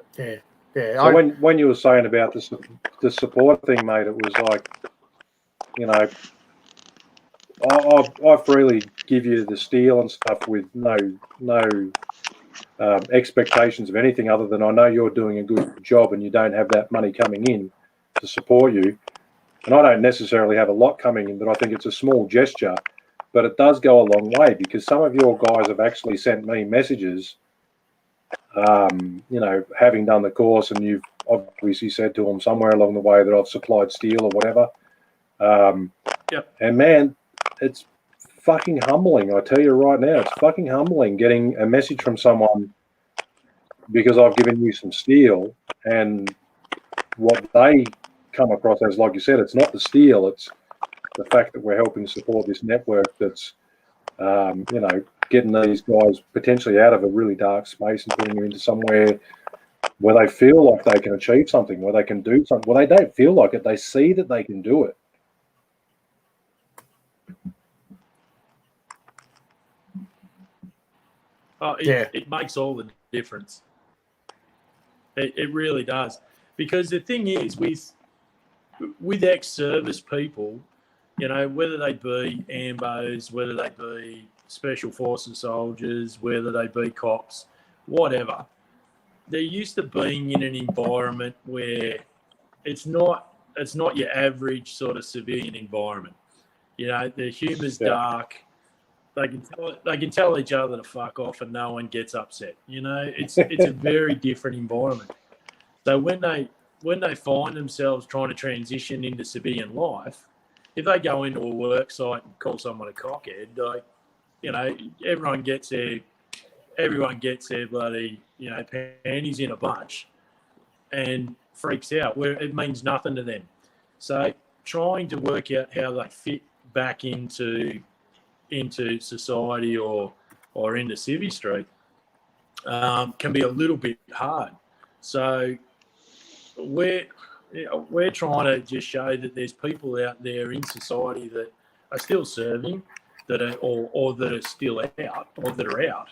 So when you were saying about the support thing, mate, it was like, I freely give you the steel and stuff with no expectations of anything other than I know you're doing a good job and you don't have that money coming in to support you. And I don't necessarily have a lot coming in, but I think it's a small gesture. But it does go a long way, because some of your guys have actually sent me messages, having done the course, and you've obviously said to them somewhere along the way that I've supplied steel or whatever. Yep. And man, it's fucking humbling. I tell you right now, it's fucking humbling getting a message from someone because I've given you some steel, and what they come across as, like you said, it's not the steel, it's the fact that we're helping support this network that's, getting these guys potentially out of a really dark space and putting them into somewhere where they feel like they can achieve something, where they can do something. Well, they don't feel like it. They see that they can do it. It makes all the difference. It really does. Because the thing is, with ex-service people, whether they be AMBOs, whether they be special forces soldiers, whether they be cops, whatever, they're used to being in an environment where it's not your average sort of civilian environment. The humour's dark. They can tell each other to fuck off and no one gets upset. It's a very different environment. So when they find themselves trying to transition into civilian life, if they go into a work site and call someone a cockhead, everyone gets their bloody panties in a bunch and freaks out, where it means nothing to them. So trying to work out how they fit back into society or into Civvy Street can be a little bit hard. So we're trying to just show that there's people out there in society that are still serving, that are or that are still out, or that are out,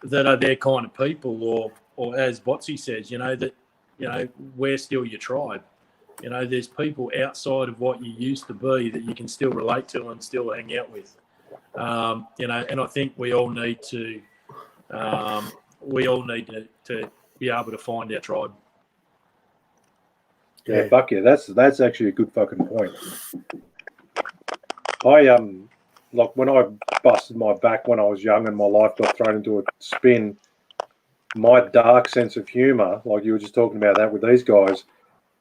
that are their kind of people, or as Botsy says, that we're still your tribe. There's people outside of what you used to be that you can still relate to and still hang out with. And I think we all need to be able to find our tribe. Yeah, fuck yeah, that's actually a good fucking point. I like when I busted my back when I was young and my life got thrown into a spin, my dark sense of humour, like you were just talking about that with these guys,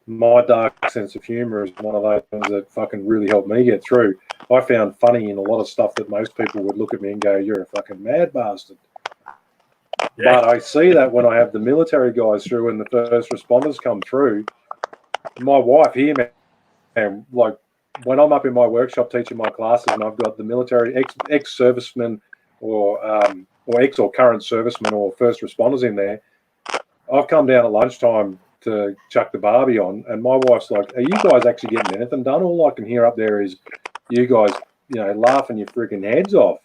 my dark sense of humour is one of those things that fucking really helped me get through. I found funny in a lot of stuff that most people would look at me and go, "You're a fucking mad bastard." Yeah. But I see that when I have the military guys through and the first responders come through, my wife here, man, like when I'm up in my workshop teaching my classes and I've got the military ex-servicemen or ex or current servicemen or first responders in there, I've come down at lunchtime to chuck the barbie on, and my wife's like, "Are you guys actually getting anything done? All I can hear up there is you guys, laughing your freaking heads off."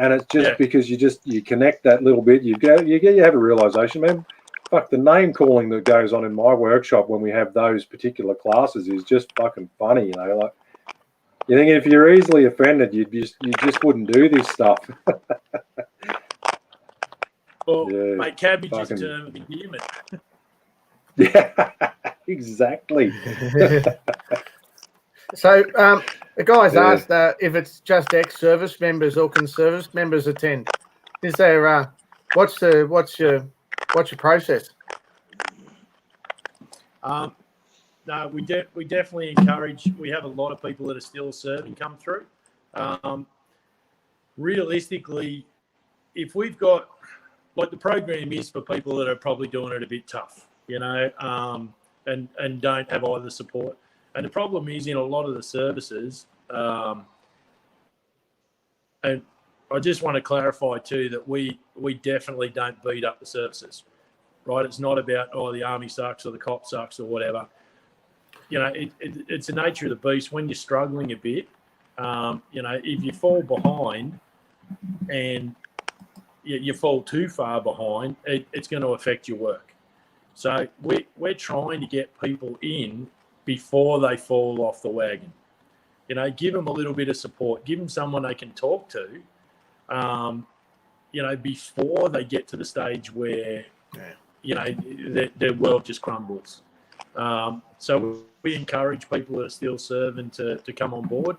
And it's just because you connect that little bit, you have a realization, man. Fuck, the name calling that goes on in my workshop when we have those particular classes is just fucking funny, you know. Like, you think if you're easily offended, you just wouldn't do this stuff. Well, mate, cabbage is a term of endearment. Yeah, exactly. So the guys asked if it's just ex-service members or can service members attend. Is there what's your process? No, we definitely encourage. We have a lot of people that are still serving come through. Realistically, if we've got the program is for people that are probably doing it a bit tough, you know, and don't have either support. And the problem is in a lot of the services, and I just want to clarify too that we definitely don't beat up the services, right? It's not about the army sucks or the cop sucks or whatever. You know, it's the nature of the beast. When you're struggling a bit, you know, if you fall behind and you fall too far behind, it's going to affect your work. So we're trying to get people in before they fall off the wagon. You know, give them a little bit of support. Give them someone they can talk to, you know, before they get to the stage where, you know, their world just crumbles. So we encourage people that are still serving to come on board,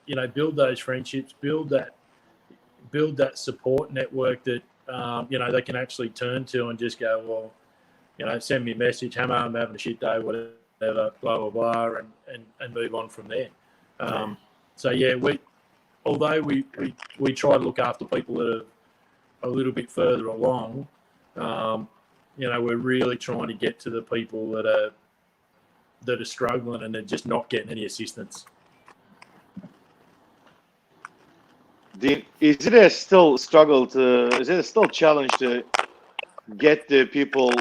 you know, build those friendships, build that support network that, you know, they can actually turn to and just go, well, you know, send me a message, Hammer, I'm having a shit day, whatever, blah, blah, blah, and move on from there. So, yeah, although we try to look after people that are a little bit further along, you know, we're really trying to get to the people that are struggling and they're just not getting any assistance. Is it a still struggle is it a still challenge to get the people,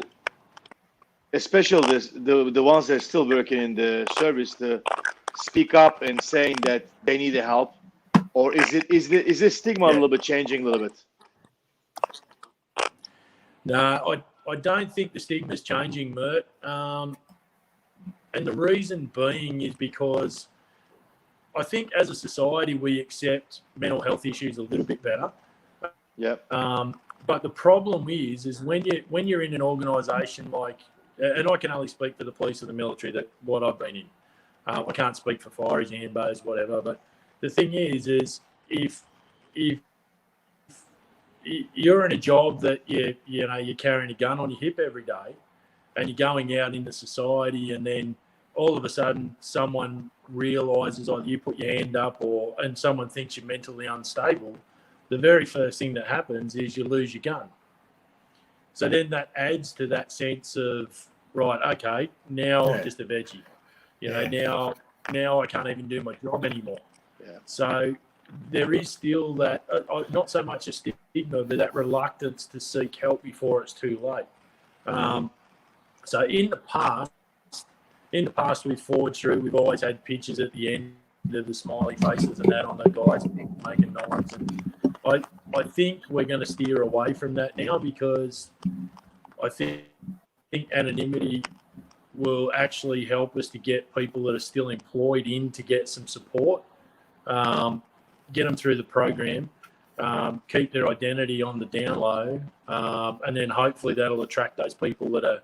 especially the ones that are still working in the service, to speak up and saying that they need the help? Or is this stigma a little bit changing a little bit? No, I don't think the stigma is changing, Mert. And the reason being is because I think as a society we accept mental health issues a little bit better. Yep. But the problem is when you're in an organisation like, and I can only speak for the police or the military, that what I've been in. I can't speak for fireys, ambos, whatever. But the thing is if you're in a job that you're carrying a gun on your hip every day, and you're going out into society, and then all of a sudden someone realises either you put your hand up and someone thinks you're mentally unstable, the very first thing that happens is you lose your gun. So then that adds to that sense of, right, okay, now I'm just a veggie. You know, now I can't even do my job anymore. Yeah. So there is still that, not so much a stigma, but that reluctance to seek help before it's too late. So in the past we've forged through, we've always had pictures at the end of the smiley faces and that on the guys making knives. And I think we're going to steer away from that now, because I think anonymity will actually help us to get people that are still employed in to get some support, get them through the program, keep their identity on the down low, and then hopefully that'll attract those people that are,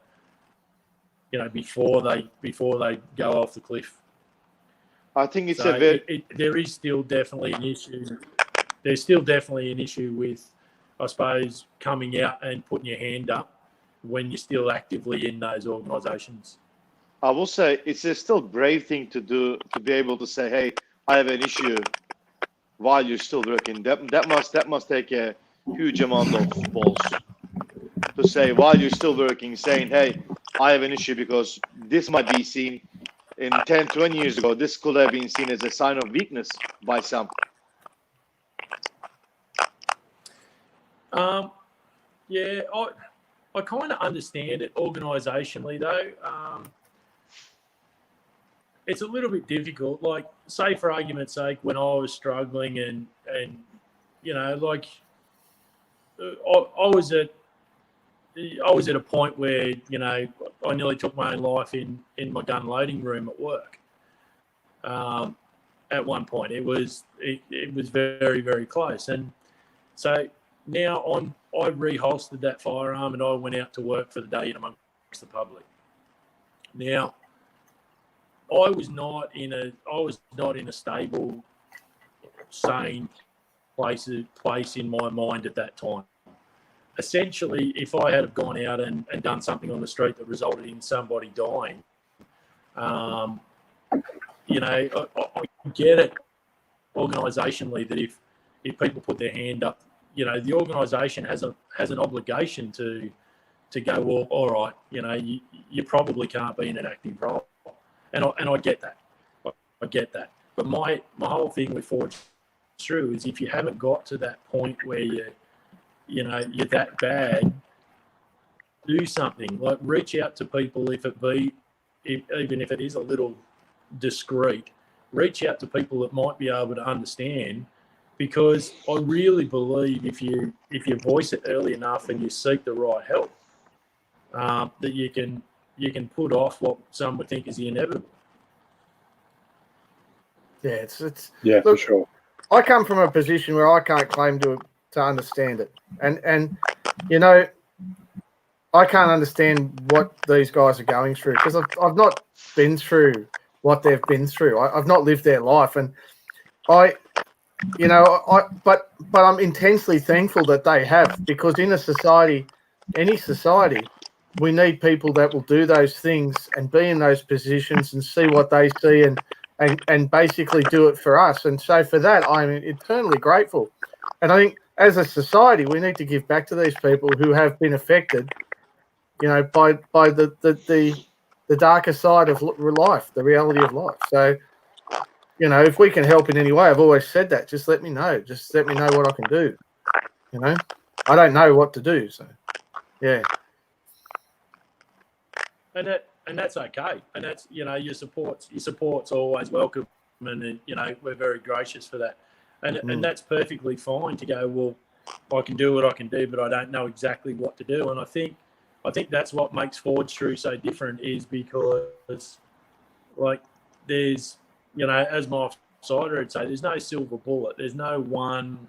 you know, before they go off the cliff. I think it's there is still definitely an issue. There's still definitely an issue with, I suppose, coming out and putting your hand up when you're still actively in those organisations. I will say it's a still brave thing to do, to be able to say, hey, I have an issue while you're still working. That must take a huge amount of balls to say while you're still working, saying, hey, I have an issue, because this might be seen in 10, 20 years ago. This could have been seen as a sign of weakness by some. Yeah, I kind of understand it organisationally though. It's a little bit difficult. Like, say for argument's sake, when I was struggling and you know, like I was at a point where, you know, I nearly took my own life in my gun loading room at work. At one point, it was very, very close, and so now I reholstered that firearm and I went out to work for the day in amongst the public. Now, I was not in a stable, sane place in my mind at that time. Essentially, if I had gone out and done something on the street that resulted in somebody dying, you know, I get it organisationally that if people put their hand up, you know, the organisation has an obligation to go, well, all right, you know, you probably can't be in an active role, and I get that, I get that. But my whole thing with Forge Through is if you haven't got to that point where you're that bad, do something, like reach out to people, even if it is a little discreet, reach out to people that might be able to understand, because I really believe if you voice it early enough and you seek the right help, that you can put off what some would think is the inevitable. Yeah, it's Yeah, look, for sure. I come from a position where I can't claim to understand it, and you know, I can't understand what these guys are going through because I've not been through what they've been through. I've not lived their life, and but I'm intensely thankful that they have, because in a society, any society, we need people that will do those things and be in those positions and see what they see and basically do it for us. And so for that, I'm eternally grateful. And I think as a society, we need to give back to these people who have been affected, you know, by the darker side of life, the reality of life. So, you know, if we can help in any way, I've always said that, just let me know. Just let me know what I can do. You know, I don't know what to do. So, yeah. And that's okay. And that's, you know, your support's always welcome. And, you know, we're very gracious for that. And that's perfectly fine to go, well, I can do what I can do, but I don't know exactly what to do. And I think that's what makes Forge Through so different, is because, like, there's, you know, as my sider would say, there's no silver bullet. There's no one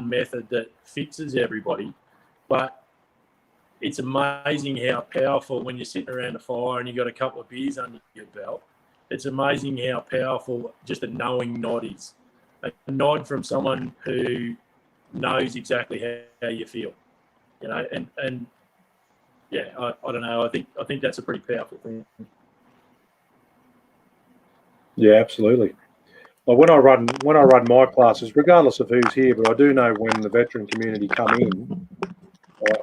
method that fixes everybody. But it's amazing how powerful, when you're sitting around a fire and you've got a couple of beers under your belt, it's amazing how powerful just a knowing nod is. A nod from someone who knows exactly how you feel, you know, and yeah, I don't know. I think that's a pretty powerful thing. Yeah, absolutely. Well, when I run my classes, regardless of who's here, but I do know when the veteran community come in,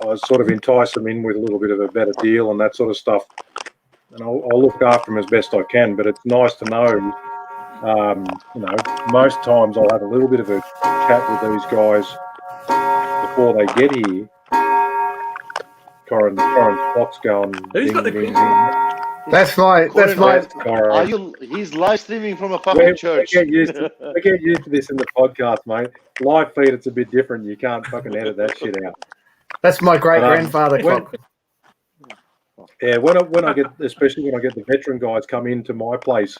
I sort of entice them in with a little bit of a better deal and that sort of stuff, and I'll look after them as best I can. But it's nice to know, you know, most times I'll have a little bit of a chat with these guys before they get here. Corin's clock's going. Who's got the ding, ding. That's my. He's live streaming from a fucking church. We get used to this in the podcast, mate. Live feed, it's a bit different. You can't fucking edit that shit out. That's my great grandfather clock. Yeah, when I get, especially when I get the veteran guys come into my place,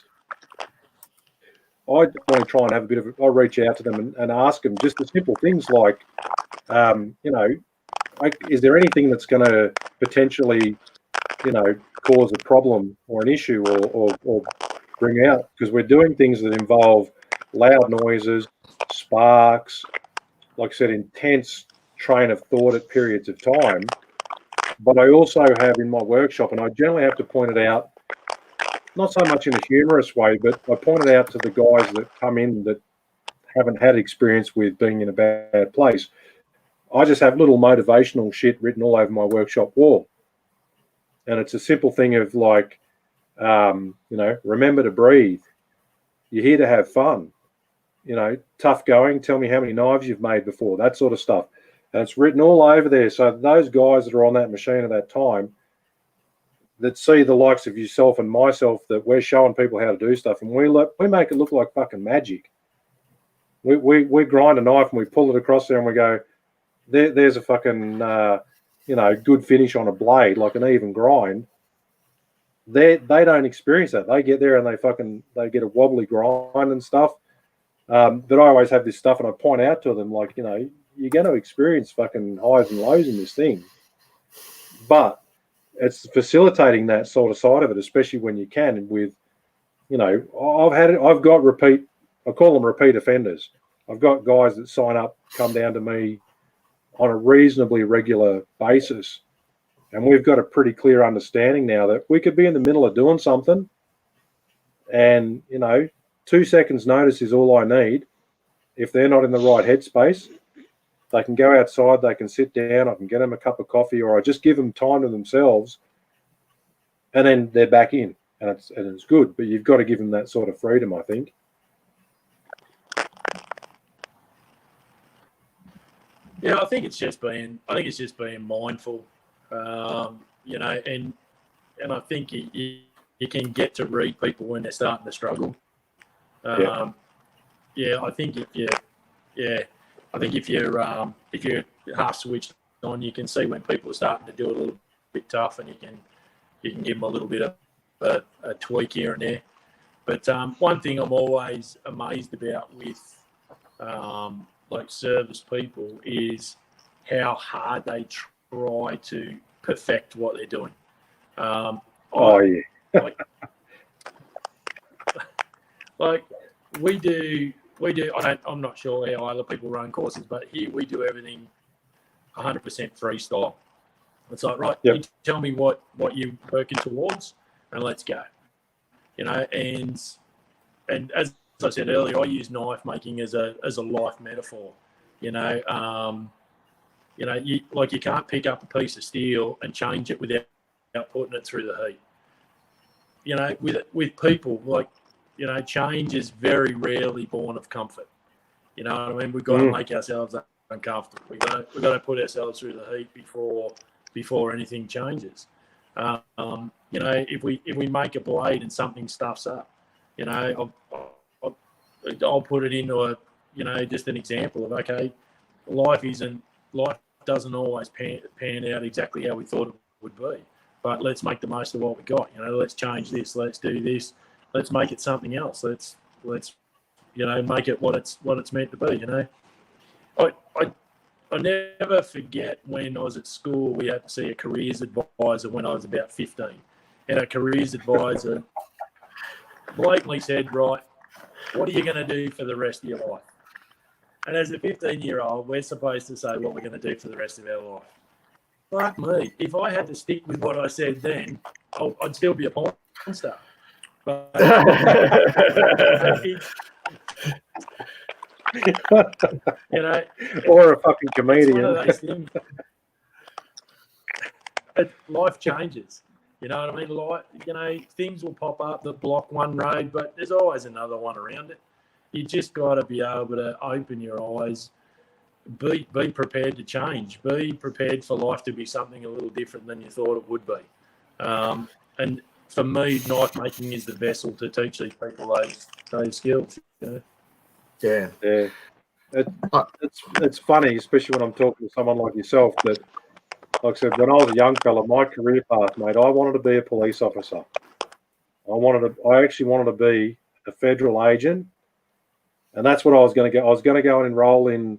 I want to try and have a bit of. I reach out to them and ask them just the simple things like, you know, is there anything that's going to potentially, you know, cause a problem or an issue or bring out, because we're doing things that involve loud noises, sparks, like I said, intense train of thought at periods of time. But I also have in my workshop, and I generally have to point it out, not so much in a humorous way, but I point it out to the guys that come in that haven't had experience with being in a bad place. I just have little motivational shit written all over my workshop wall. And it's a simple thing of like, you know, remember to breathe. You're here to have fun. You know, tough going. Tell me how many knives you've made before, that sort of stuff. And it's written all over there. So those guys that are on that machine at that time that see the likes of yourself and myself, that we're showing people how to do stuff, and we make it look like fucking magic. We grind a knife and we pull it across there and we go, there's a fucking good finish on a blade, like an even grind. They don't experience that. They get there and they get a wobbly grind and stuff. But I always have this stuff and I point out to them, like, you're going to experience fucking highs and lows in this thing. But it's facilitating that sort of side of it, especially when you can with, I've got I call them repeat offenders. I've got guys that sign up, come down to me on a reasonably regular basis. And we've got a pretty clear understanding now that we could be in the middle of doing something and, 2 seconds notice is all I need. If they're not in the right headspace, they can go outside, they can sit down, I can get them a cup of coffee, or I just give them time to themselves, and then they're back in, and it's good. But you've got to give them that sort of freedom, I think. Yeah, I think it's just being mindful, and I think you can get to read people when they're starting to struggle. I think if you're half switched on, you can see when people are starting to do it a little bit tough, and you can give them a little bit of a tweak here and there. But one thing I'm always amazed about with like service people is how hard they try to perfect what they're doing. Like we do. I'm not sure how other people run courses, but here we do everything 100% freestyle. It's like, right, you tell me what you're working towards, and let's go. And as I said earlier, I use knife making as a life metaphor. You can't pick up a piece of steel and change it without putting it through the heat. With people, like, change is very rarely born of comfort. You know what I mean? We've got to make ourselves uncomfortable. We've got to put ourselves through the heat before anything changes. If we make a blade and something stuffs up, I'll put it into just an example of, okay, life doesn't always pan out exactly how we thought it would be, but let's make the most of what we got. Let's change this. Let's do this. Let's make it something else. Let's make it what it's meant to be. I never forget when I was at school, we had to see a careers advisor when I was about 15. And a careers advisor blatantly said, right, what are you going to do for the rest of your life? And as a 15-year-old, we're supposed to say what we're going to do for the rest of our life. Fuck me. If I had to stick with what I said then, I'd still be a porn star. But or a fucking comedian. It's one of those things. Life changes. You know what I mean? Things will pop up that block one road, but there's always another one around it. You just got to be able to open your eyes, be prepared to change, be prepared for life to be something a little different than you thought it would be. And for me, knife making is the vessel to teach these people those skills. Yeah. It's funny, especially when I'm talking to someone like yourself, that, like I said, when I was a young fella, my career path, mate, I wanted to be a police officer. I actually wanted to be a federal agent, and that's what I was going to go. I was going to go and enroll in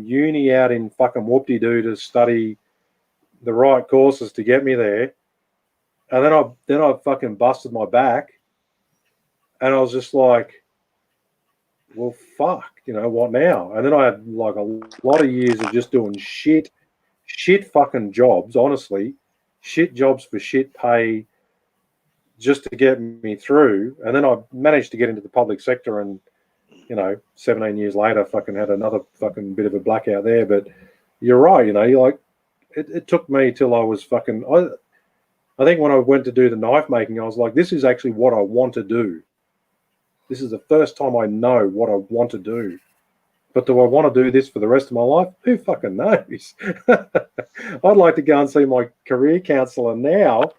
uni out in fucking whoop-de-doo to study the right courses to get me there. And then I fucking busted my back, and I was just like, well, fuck, what now? And then I had like a lot of years of just doing shit fucking jobs, honestly, shit jobs for shit pay just to get me through. And then I managed to get into the public sector, and 17 years later, fucking had another fucking bit of a blackout there. But you're right, you're like, it took me till I was fucking, I think when I went to do the knife making, I was like, this is actually what I want to do. This is the first time I know what I want to do. But do I want to do this for the rest of my life? Who fucking knows? I'd like to go and see my career counsellor now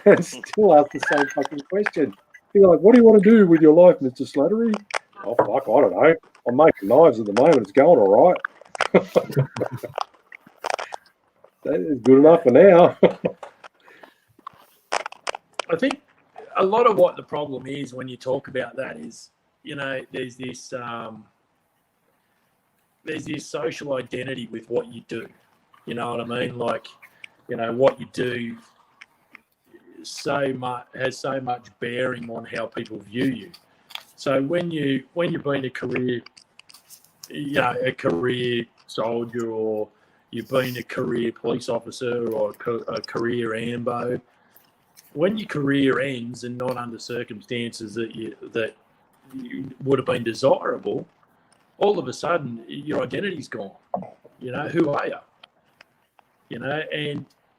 and still ask the same fucking question. Be like, what do you want to do with your life, Mr. Slattery? Oh, fuck, I don't know. I'm making knives at the moment. It's going all right. That is good enough for now. I think a lot of what the problem is when you talk about that is, there's this social identity with what you do. You know what I mean? Like, what you do has so much bearing on how people view you. So when you've been a career soldier, or you've been a career police officer, or a career AMBO, when your career ends and not under circumstances that you would have been desirable, all of a sudden your identity's gone. Who are you?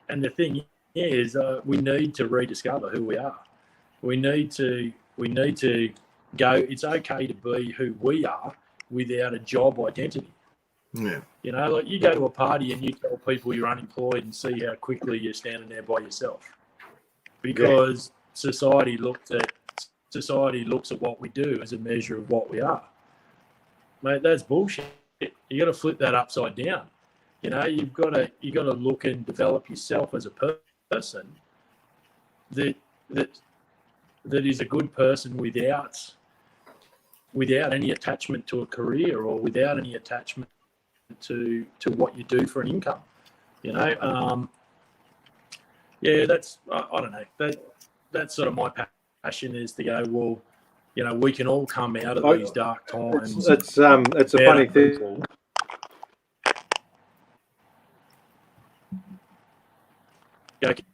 And the thing is, we need to rediscover who we are. We need to go. It's okay to be who we are without a job identity. Yeah. Like you go to a party and you tell people you're unemployed and see how quickly you're standing there by yourself, because society looks at what we do as a measure of what we are. Mate, that's bullshit. You got to flip that upside down. You've got to look and develop yourself as a person that is a good person without any attachment to a career, or without any attachment to what you do for an income. That's I don't know. That's sort of my passion, is to go, well, we can all come out of these dark times. It's a funny thing. Okay.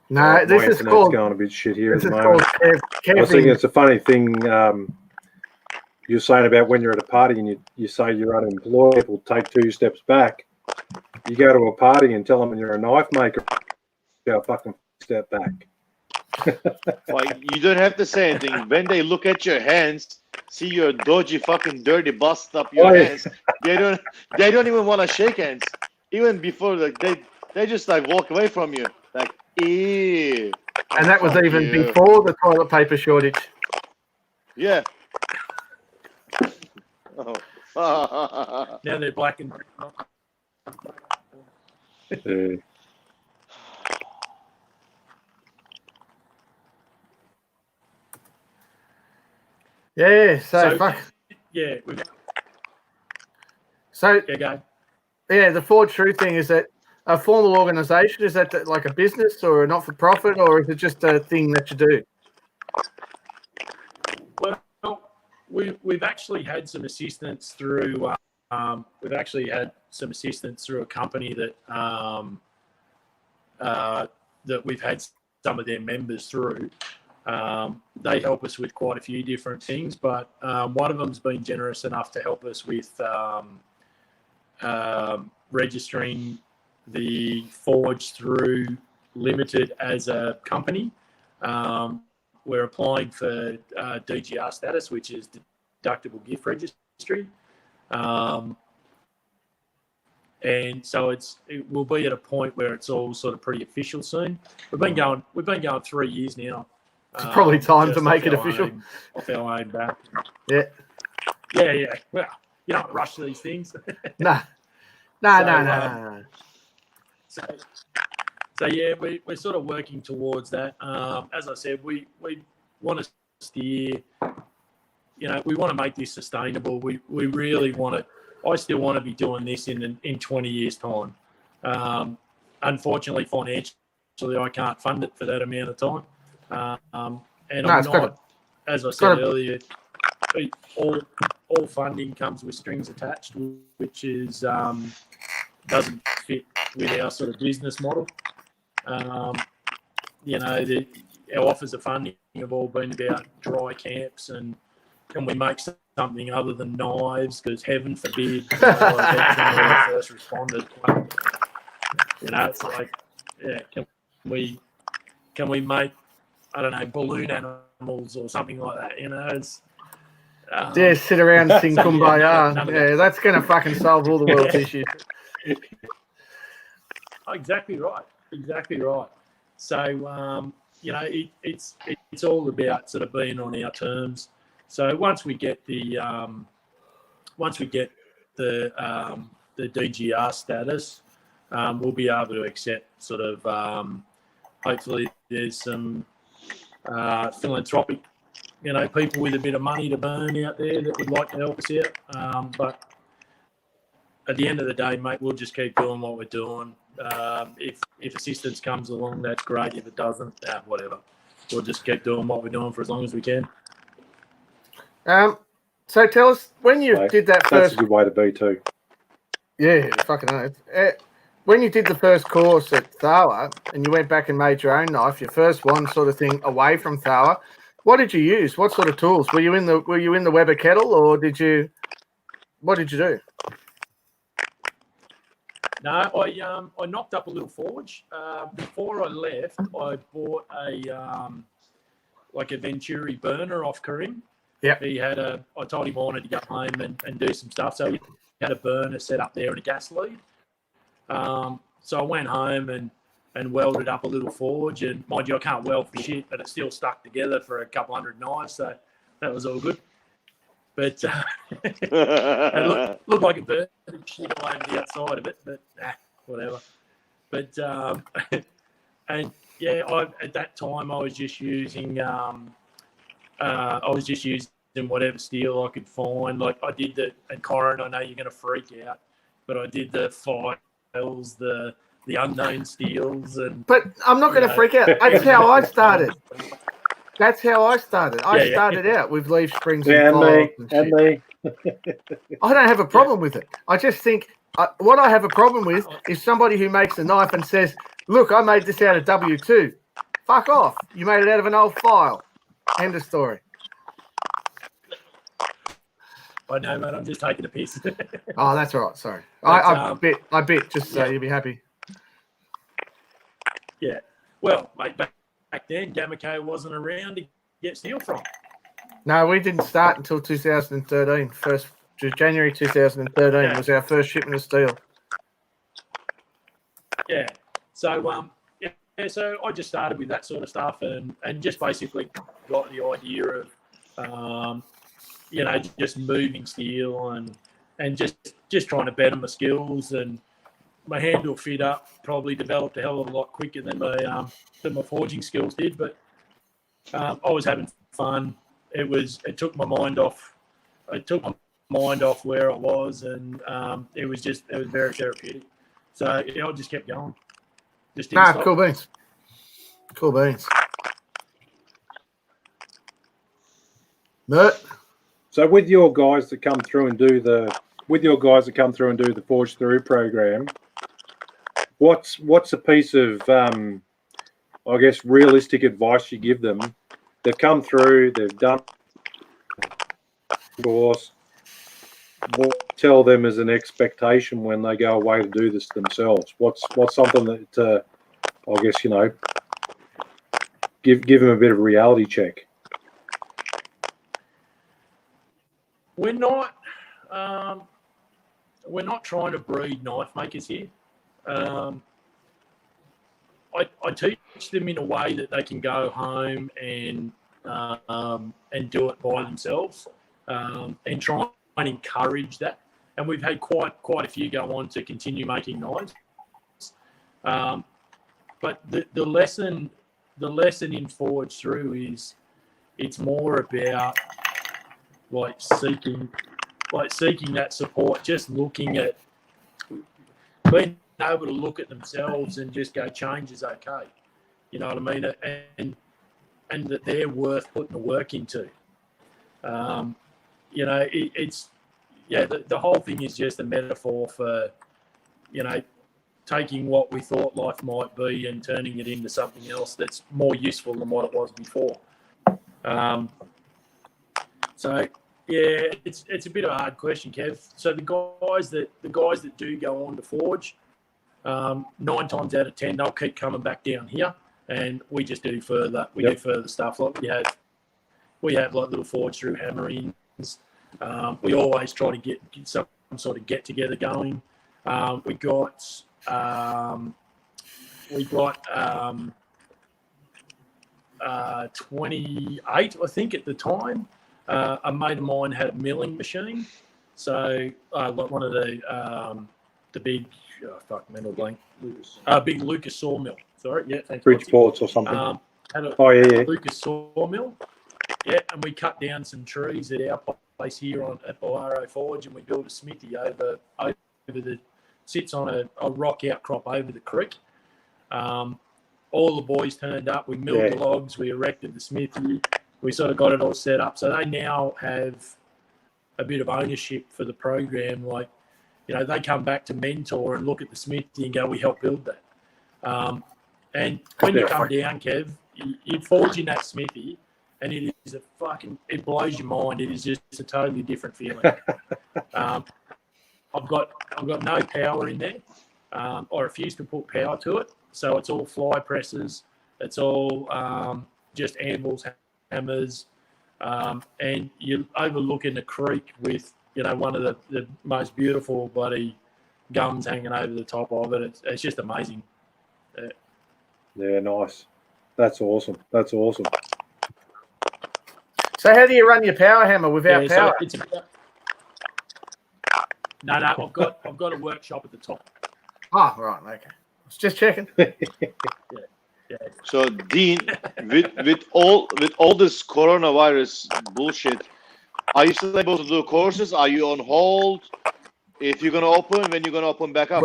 No, this is internet's called. going a bit shit here at This the is moment. called I was thinking camping. it's a funny thing. You're saying about when you're at a party and you say you're unemployed, people take 2 steps back. You go to a party and tell them you're a knife maker, go fucking step back. Like, you don't have to say anything. When they look at your hands, see your dodgy fucking dirty bust up your hands, they don't even want to shake hands. Even before, like, they just like walk away from you. Like, ew. And that was Fuck even you. before the toilet paper shortage. Yeah. Oh. Now they're black and Yeah, so fuck. Yeah. So Go. yeah, the Forge Truth thing, is that a formal organisation? Is that like a business or a not-for-profit, or is it just a thing that you do? Well, we've actually had some assistance through. We've actually had some assistance through a company that that we've had some of their members through. They help us with quite a few different things, but one of them's been generous enough to help us with registering the Forge through Limited as a company. We're applying for DGR status, which is deductible gift registry. And so it will be at a point where it's all sort of pretty official soon. We've been going 3 years now. It's probably time to make it off our official. Off our own back. Yeah. Well, you don't rush these things. No. So yeah, we're sort of working towards that. As I said, we want to steer. We want to make this sustainable. We really want to. I still want to be doing this in 20 years' time. Unfortunately, financially, I can't fund it for that amount of time. And I'm not, as I said earlier, all funding comes with strings attached, which is doesn't fit with our sort of business model. Our offers of funding have all been about dry camps and can we make something other than knives? Because heaven forbid, first responders. It's like, can we make, I don't know, balloon animals or something like that? It's sit around and sing Kumbaya. Yeah, that's going to fucking solve all the world's issues. Exactly right. So it's all about sort of being on our terms. So once we get the DGR status, we'll be able to accept sort of hopefully there's some philanthropic, people with a bit of money to burn out there that would like to help us out. But at the end of the day, mate, we'll just keep doing what we're doing. If assistance comes along, that's great. If it doesn't, whatever. We'll just keep doing what we're doing for as long as we can. So tell us, when you did that That's first... a good way to be too. Yeah, fucking hell. When you did the first course at Thawa and you went back and made your own knife, your first one sort of thing away from Thawa, what did you use? What sort of tools? Were you in the Weber kettle, or what did you do? No, I knocked up a little forge. Before I left, I bought a Venturi burner off Karim. Yeah. I told him I wanted to go home and do some stuff. So he had a burner set up there and a gas lead. So I went home and welded up a little forge. And mind you, I can't weld for shit, but it still stuck together for a couple hundred knives. So that was all good. But it looked like a bird shit all over the outside of it, but whatever. But and yeah, at that time I was just using whatever steel I could find. Like I did and Corin, I know you're going to freak out, but I did the files, the unknown steels, and. But I'm not going to freak out. That's how I started. That's how I started. I started out with leaf springs and files and me. I don't have a problem with it. I just think what I have a problem with is somebody who makes a knife and says, "Look, I made this out of W2." Fuck off! You made it out of an old file. End of story. I know, mate. I'm just taking a piss. Oh, that's all right. Sorry, but, I bit. Just so you'll be happy. Yeah. Well, mate, back then, Gamma K wasn't around to get steel from. No, we didn't start until 2013. January 2013 was our first shipment of steel. Yeah. So so I just started with that sort of stuff and just basically got the idea of just moving steel and just trying to better my skills, and my handle fit up probably developed a hell of a lot quicker than my forging skills did. But I was having fun. It took my mind off. It took my mind off where I was, and it was very therapeutic. So I just kept going. Just didn't stop. Cool beans. Cool beans. But so with your guys that come through and do the Forge Through program, what's a piece of I guess realistic advice you give them? They've come through, they've done course. What tell them as an expectation when they go away to do this themselves? What's something that I guess give them a bit of a reality check? We're not trying to breed knife makers here. I teach them in a way that they can go home and do it by themselves, and try and encourage that. And we've had quite a few go on to continue making knives. But the lesson in Forge Through is it's more about seeking that support, just looking at being able to look at themselves and just go, change is okay. You know what I mean? And that they're worth putting the work into. The whole thing is just a metaphor for, taking what we thought life might be and turning it into something else that's more useful than what it was before. So yeah, it's a bit of a hard question, Kev. So the guys that do go on to Forge, 9 times out of 10 they'll keep coming back down here, and we just do further. We do further stuff. Like we have like little Forge Through hammerings. We always try to get some sort of get together going. We got 28, I think, at the time. A mate of mine had a milling machine, so like one of the big mental blank, big Lucas sawmill. Sorry, yeah, thanks. Bridgeports or something. Had a yeah. Lucas sawmill. Yeah, and we cut down some trees at our place here at Bolaro Forge, and we built a smithy over the sits on a rock outcrop over the creek. All the boys turned up. We milled the logs. We erected the smithy. We sort of got it all set up. So they now have a bit of ownership for the program. Like, they come back to mentor and look at the smithy and go, we helped build that. And when you come down, Kev, you forge in that smithy, and it is it blows your mind. It is just a totally different feeling. I've got no power in there. I refuse to put power to it. So it's all fly presses. It's all just anvils, hammers, and you're overlooking the creek with one of the most beautiful bloody gums hanging over the top of it. It's just amazing. Yeah, nice. That's awesome. So how do you run your power hammer without power? So no, I've got a workshop at the top. Oh, right, okay. I was just checking. Yeah. So Dean, with all this coronavirus bullshit, are you still able to do courses? Are you on hold? If you're gonna open, when you're gonna open back up?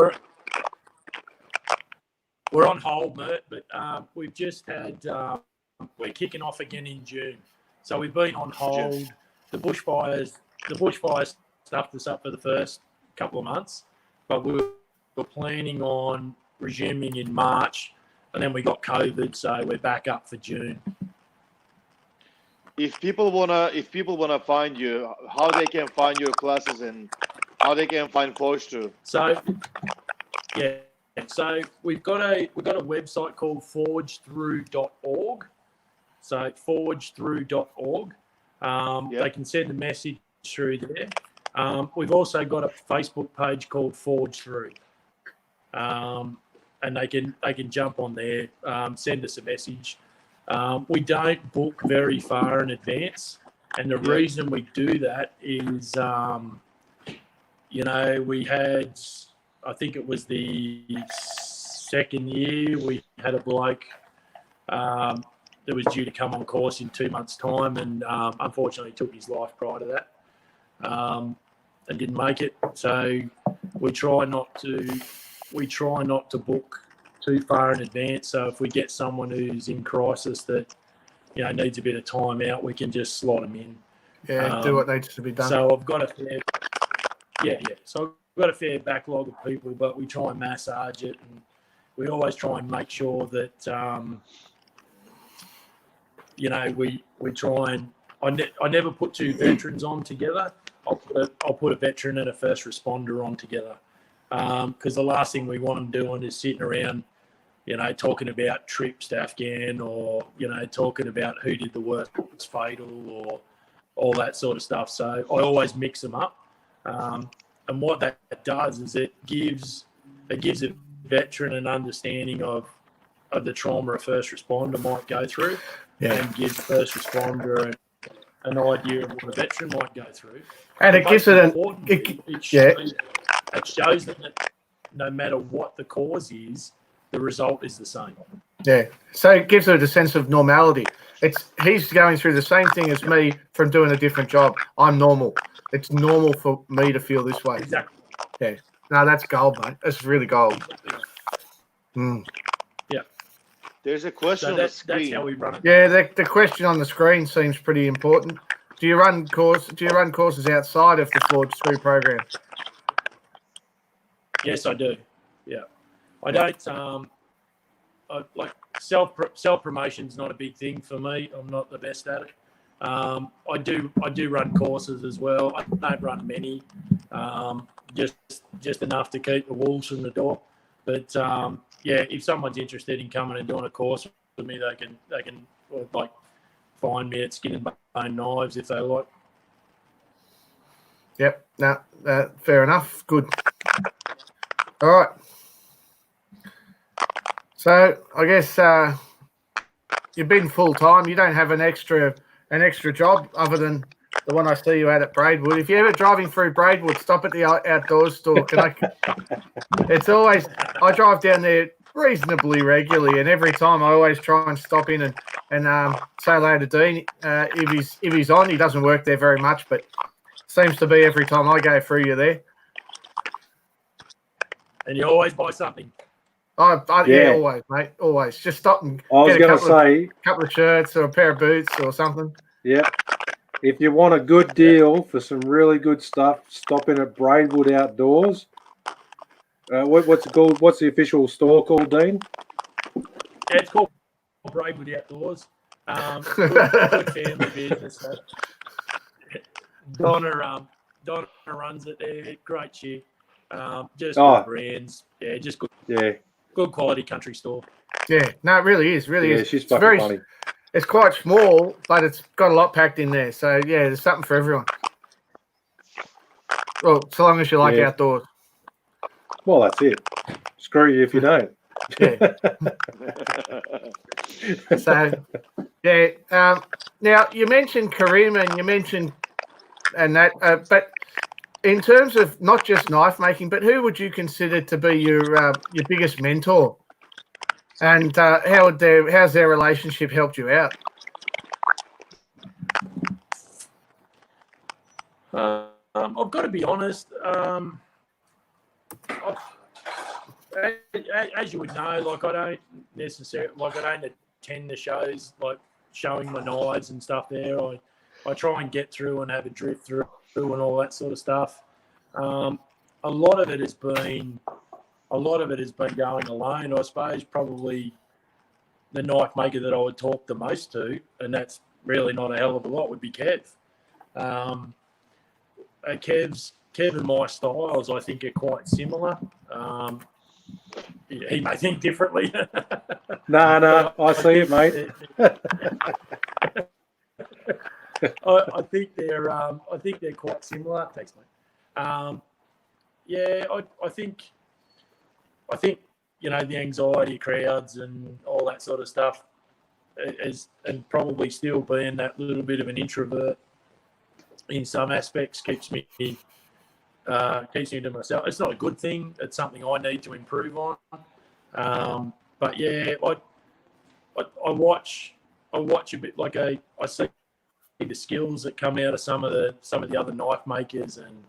We're on hold, Mert, but we've just had we're kicking off again in June. So we've been on hold. The bushfires stuffed us up for the first couple of months, but we're planning on resuming in March, and then we got COVID, so we're back up for June. If people wanna find you, how they can find your classes and how they can find Forge Through? So we've got a website called forgethrough.org. So forgethrough.org. They can send a message through there. We've also got a Facebook page called Forge Through. And they can jump on there, send us a message. We don't book very far in advance, and the reason we do that is, we had, I think it was the second year, we had a bloke that was due to come on course in 2 months' time, and unfortunately took his life prior to that, and didn't make it. So we try not to book too far in advance. So if we get someone who's in crisis that needs a bit of time out, we can just slot them in. Do what needs to be done. So I've got a fair backlog of people, but we try and massage it, and we always try and make sure that we try and I never put two veterans on together. I'll put a veteran and a first responder on together, because the last thing we want them doing is sitting around, talking about trips to Afghan, or talking about who did the worst fatal, or all that sort of stuff. So I always mix them up, and what that does is it gives a veteran an understanding of the trauma a first responder might go through, and gives the first responder an idea of what a veteran might go through. And it gives it it shows them that no matter what the cause is, the result is the same. Yeah. So it gives it a sense of normality. He's going through the same thing as me from doing a different job. I'm normal. It's normal for me to feel this way. Exactly. Yeah. No, that's gold, mate. That's really gold. Yeah. There's a question on the screen. That's how we run it. Yeah, the question on the screen seems pretty important. Do you run courses outside of the Forge Through program? Yes, I do. Yeah. I don't like self promotion's not a big thing for me. I'm not the best at it. I do run courses as well. I don't run many, just enough to keep the wolves from the door. But if someone's interested in coming and doing a course with me, they can find me at Skin and Bone Knives if they like. Yep. No, fair enough. Good. All right. So I guess you've been full time. You don't have an extra job other than the one I see you at Braidwood. If you're ever driving through Braidwood, stop at the outdoors store. It's always, I drive down there reasonably regularly, and every time I always try and stop in and say hello to Dean. If he's on, he doesn't work there very much, but seems to be every time I go through, you're there. And you always buy something. Yeah, always, mate. Always. Just stop and I was going to say, a couple of shirts or a pair of boots or something. Yeah. If you want a good deal for some really good stuff, stop in at Braidwood Outdoors. What's it called? What's the official store called, Dean? Yeah, it's called Braidwood Outdoors. Good family business. Donna runs it there. Great chick. Just good brands. Yeah, just good. Yeah. Good quality country store. Yeah, no, it really is. Really is. She's fucking funny. It's quite small, but it's got a lot packed in there. So, yeah, there's something for everyone. Well, so long as you like outdoors. Well, that's it. Screw you if you don't. Yeah. So, yeah. Now, you mentioned Karim and you mentioned that, but in terms of not just knife making, but who would you consider to be your biggest mentor? And how's their relationship helped you out? I've got to be honest. As you would know, like I don't attend the shows, like showing my knives and stuff there. I try and get through and have a drift through and all that sort of stuff. A lot of it has been going alone. I suppose probably the knife maker that I would talk the most to, and that's really not a hell of a lot, would be Kev. Kev and my styles, I think, are quite similar. He may think differently. No, I see it, mate. I think they're quite similar. Thanks, mate. Yeah, I think the anxiety crowds and all that sort of stuff and probably still being that little bit of an introvert in some aspects keeps me to myself. It's not a good thing. It's something I need to improve on. But yeah, I watch a bit, like I see the skills that come out of some of the other knife makers, and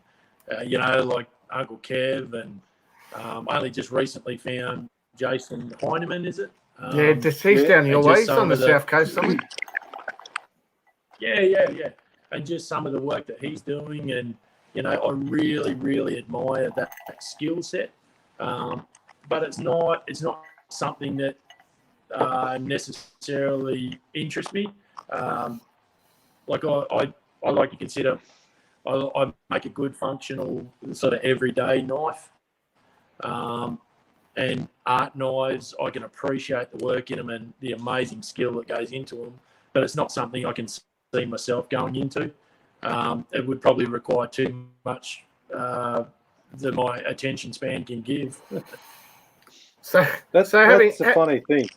like Uncle Kev, and I only just recently found Jason Heineman, is it? He's down your way. He's on the south coast somewhere. Yeah. And just some of the work that he's doing, and I really, really admire that skill set. But it's not something that necessarily interests me. Like I like to consider I make a good functional sort of everyday knife. And art knives, I can appreciate the work in them and the amazing skill that goes into them, but it's not something I can see myself going into. It would probably require too much that my attention span can give. That's a funny thing.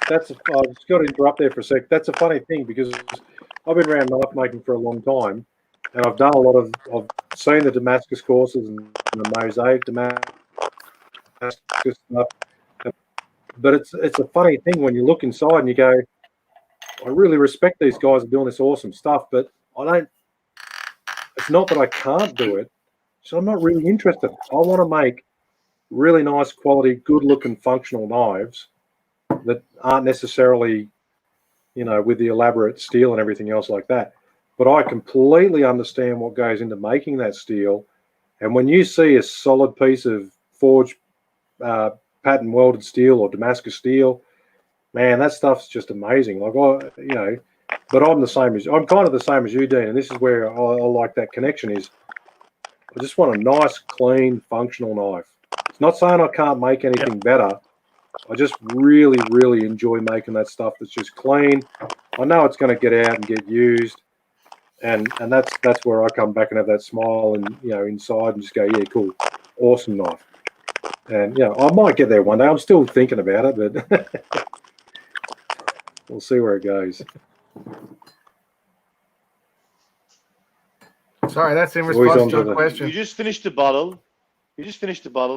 I've just got to interrupt there for a sec. That's a funny thing because I've been around knife making for a long time, and I've done a lot of. I've seen the Damascus courses and the mosaic Damascus stuff. But it's a funny thing when you look inside and you go, I really respect these guys are doing this awesome stuff, but I don't. It's not that I can't do it, so I'm not really interested. I want to make really nice quality, good-looking, functional knives that aren't necessarily, with the elaborate steel and everything else like that. But I completely understand what goes into making that steel. And when you see a solid piece of forged pattern welded steel or Damascus steel, man, that stuff's just amazing. Like but I'm kind of the same as you, Dean, and this is where I like that connection is I just want a nice, clean, functional knife. It's not saying I can't make anything better. I just really, really enjoy making that stuff that's just clean. I know it's going to get out and get used, and that's where I come back and have that smile and inside and just go, yeah, cool, awesome knife. And I might get there one day. I'm still thinking about it, but We'll see where it goes. Sorry, that's in Always response on to to a the- question. You just finished the bottle.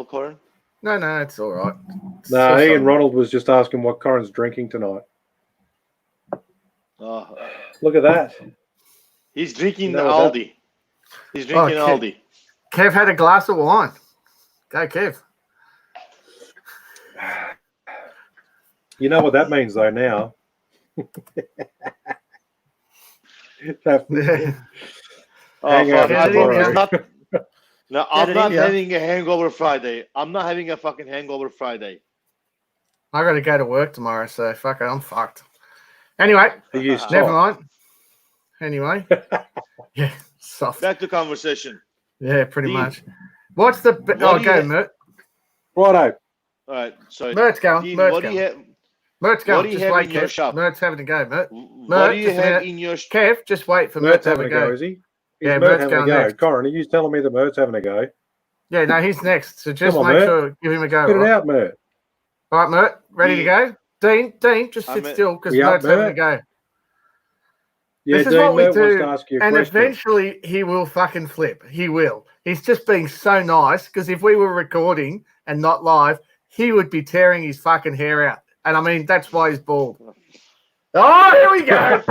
Corin. No, it's all right. No, So Ian sorry. Ronald was just asking what Corin's drinking tonight. Oh, Look at that. he's drinking You know what Aldi. He's drinking Oh, Aldi. Kev had a glass of wine. Go, Kev. You know what that means, though, now. That Yeah. Oh, hangover fuck. Get it in tomorrow. No, Get I'm it not in, yeah. having a hangover Friday. I'm not having a fucking hangover Friday. I got to go to work tomorrow, so fuck it, I'm fucked. Anyway, Are you never stopped? mind. Anyway, yeah, soft. Back to conversation. Yeah, pretty Dean, much. What's the? what Oh, do go, you- Mert. Righto. All right, sorry. Mert's going. Dean, Mert's what do you going. have? Mert's What going. do you Just have wait, in your Kev. shop? Mert's having a go, Mert. What Mert, do you just a have minute. in your? Kev, just wait for Mert Mert's to have having a a go, go. is he? Is Yeah, Mert Mert's having a going go? next. Corin, are you telling me that Mert's having a go? Yeah, no, he's next. So just Come on, make Mert. sure, give him a go. Spit it Right? out, Mert. All right, Mert, ready to go? Dean, just sit I'm- still because We up, Mert's having a Mert? go. Yeah, This is Dean, what we Mert wants do, to ask you a and question. eventually he will fucking flip. He will. He's just being so nice because if we were recording and not live, he would be tearing his fucking hair out. And I mean, that's why he's bald. Oh, here we go.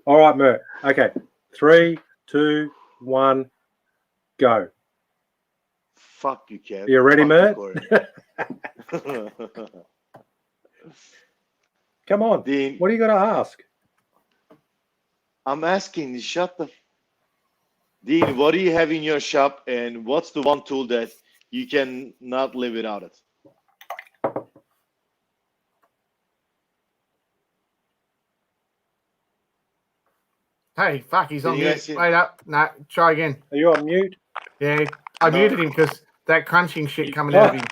All right, Mert. Okay. 3, 2, 1, go. Fuck you, Kev. You ready, Fuck Mert? Corin. Come on. Dean, What are you going to ask? I'm asking. Shut the. Dean, what do you have in your shop, and what's the one tool that you can not live without it? Hey, fuck, he's Can on you mute. guys see- Wait up. No, try again. Are you on mute? Yeah, I No. muted him because that crunching shit coming out of him.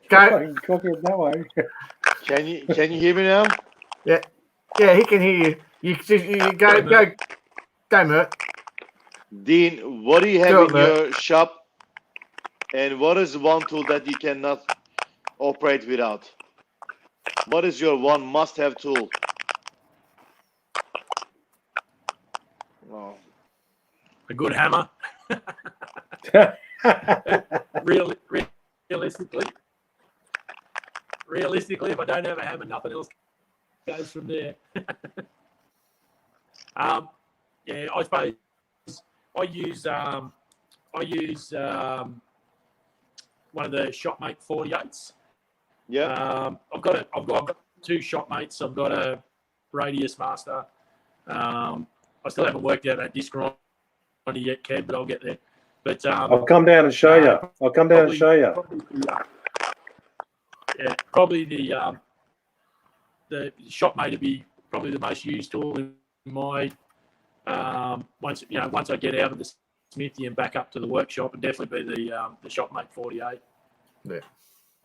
Go. Fucking cooking that way. Can you hear me now? Yeah, he can hear you. You go, Mert. Dean, what do you have Do it, in Mert. your shop, and what is one tool that you cannot operate without? What is your one must-have tool? Oh, A good hammer. Realistically, if I don't have a hammer, nothing else goes from there. Yeah, I suppose I use one of the Shopmate 48s. yeah. I've got two Shopmates. I've got a Radius Master. I still haven't worked out that disc grinder yet, Kev, but I'll get there. But I'll come down and show you. I'll come down and show you. Probably the Shopmate would be probably the most used tool in my once I get out of the smithy and back up to the workshop, and definitely be the Shopmate 48.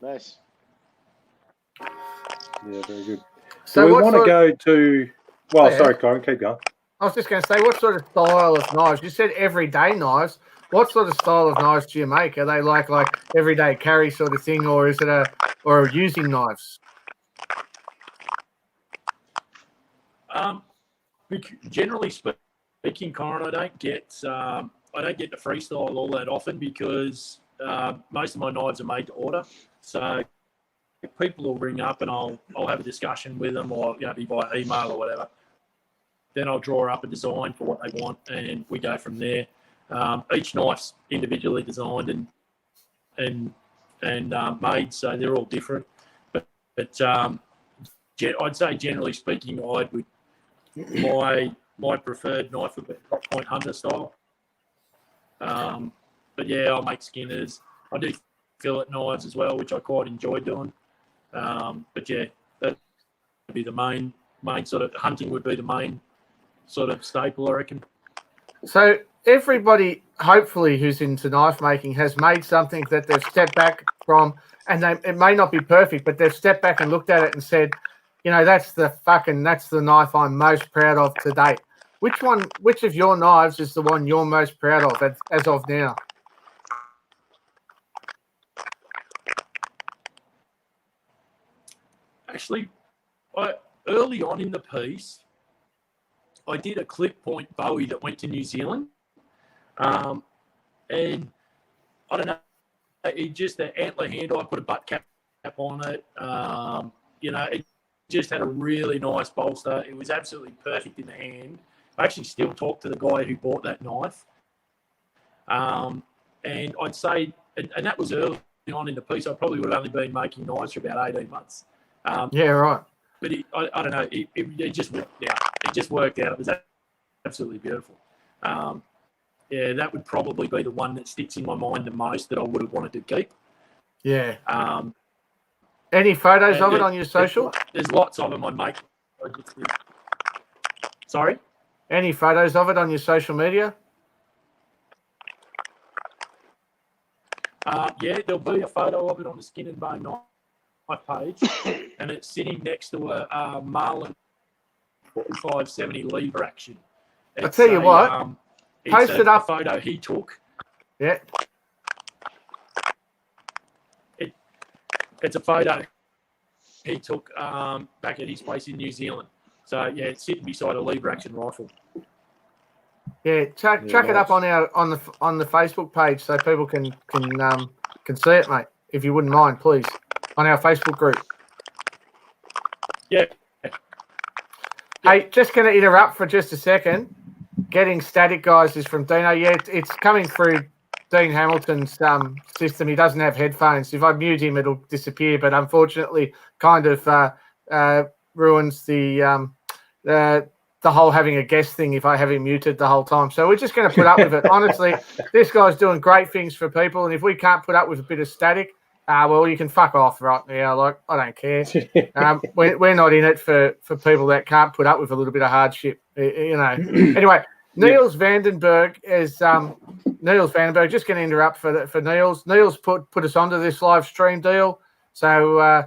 Nice. Yeah, very good. So Do we what want to sort go to... Well, Yeah. sorry, Corin, keep going. I was just going to say, what sort of style of knives? You said everyday knives. What sort of style of knives do you make? Are they like everyday carry sort of thing, or is it or using knives? Generally speaking, Corin, I don't get the freestyle all that often because most of my knives are made to order. So people will ring up and I'll have a discussion with them, or be by email or whatever. Then I'll draw up a design for what they want, and we go from there. Each knife's individually designed and made, so they're all different. But I'd say generally speaking, my preferred knife would be point hunter style. But yeah, I'll make skinners. I do fillet knives as well, which I quite enjoy doing. But yeah, that would be the main sort of hunting would be the main sort of staple, I reckon. So everybody, hopefully, who's into knife making has made something that they've stepped back from, and it may not be perfect, but they've stepped back and looked at it and said, that's the knife I'm most proud of to date. Which of your knives is the one you're most proud of as of now? actually, early on in the piece, I did a clip point Bowie that went to New Zealand. And I don't know, it just the antler handle, I put a butt cap on it. It just had a really nice bolster. It was absolutely perfect in the hand. I actually still talk to the guy who bought that knife. And I'd say, and that was early on in the piece, I probably would have only been making knives for about 18 months. Yeah, right. But I don't know, it just worked out. It just worked out. It was absolutely beautiful. Yeah, that would probably be the one that sticks in my mind the most that I would have wanted to keep. Yeah. Any photos of it Yeah, on your social? There's lots of them, mate. Sorry? Any photos of it on your social media? Yeah, there'll be a photo of it on the Skin and Bone Knife page, and it's sitting next to a Marlin 4570 lever action. I'll tell you what, post it up. A photo he took. Yeah. It's a photo he took back at his place in New Zealand. So yeah, it's sitting beside a lever action rifle. Yeah, chuck it up on the Facebook page so people can see it, mate. If you wouldn't mind, please, on our Facebook group. Yeah. Hey, just going to interrupt for just a second. Getting static, guys, is from Dino. Yeah, it's coming through Dean Hamilton's system. He doesn't have headphones. If I mute him, it'll disappear. But unfortunately, kind of ruins the whole having a guest thing if I have him muted the whole time. So we're just going to put up with it. Honestly, this guy's doing great things for people. And if we can't put up with a bit of static, well, you can fuck off right now. Like, I don't care. We're not in it for people that can't put up with a little bit of hardship, you know. Anyway, Niels Vandenberg is Niels Vandenberg. Just going to interrupt for Niels. Niels put us onto this live stream deal. So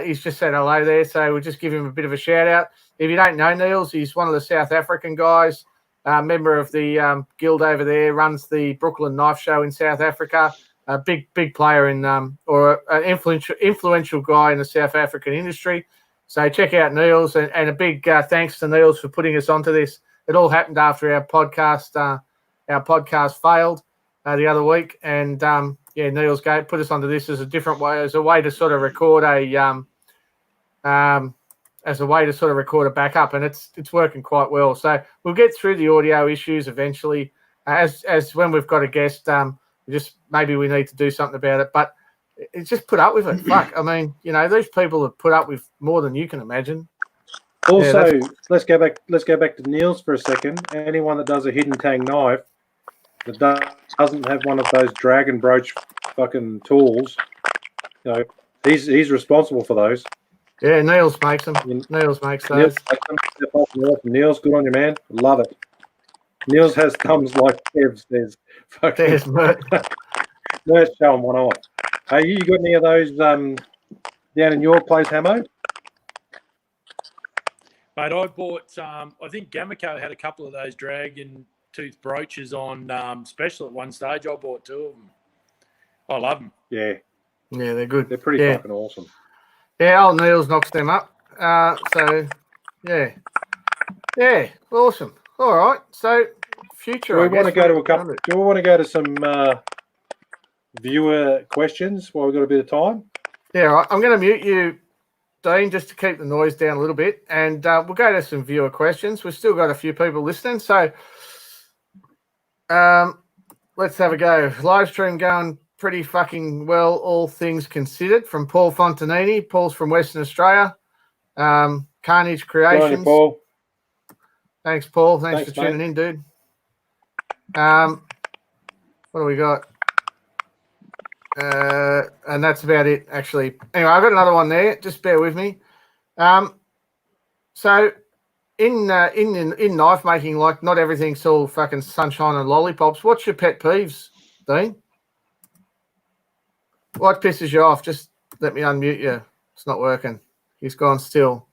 he's just said hello there. So we'll just give him a bit of a shout out. If you don't know Niels, he's one of the South African guys, member of the guild over there, runs the Brooklyn Knife Show in South Africa. A big player in or an influential guy in the South African industry. So check out Niels and a big thanks to Niels for putting us onto this. It all happened after our podcast failed the other week, and Niels put us onto this as a different way, as a way to sort of record a backup, and it's working quite well. So we'll get through the audio issues eventually. As when we've got a guest, maybe we need to do something about it. But it's just put up with it. Fuck, I mean, you know, these people have put up with more than you can imagine. Also, let's go back to Niels for a second. Anyone that does a hidden tang knife that doesn't have one of those dragon broach fucking tools, you know, he's responsible for those. Yeah, Niels makes them. Niels makes those. Niels, good on you, man. Love it. Niels has thumbs like Kev says. There's Let's show him one off. Hey, you got any of those down in your place, Hamo? Mate, I bought, I think Gamaco had a couple of those dragon tooth brooches on special at one stage. I bought 2 of them. I love them. Yeah. Yeah, they're good. They're pretty fucking awesome. Yeah, old Niels knocks them up. So, yeah. Yeah, awesome. All right. So, future. Do we want to go to a couple? Do we want to go to some viewer questions while we've got a bit of time? Yeah, right. I'm going to mute you, Dean, just to keep the noise down a little bit, and we'll go to some viewer questions. We've still got a few people listening, so let's have a go. Live stream going pretty fucking well, all things considered. From Paul Fontanini. Paul's from Western Australia. Carnage Creations. Good on you, Paul. Thanks, Paul. Thanks for tuning in, dude. What do we got? And that's about it, actually. Anyway, I've got another one there. Just bear with me. So in knife making, like, not everything's all fucking sunshine and lollipops. What's your pet peeves, Dean? What pisses you off? Just let me unmute you. It's not working. He's gone still.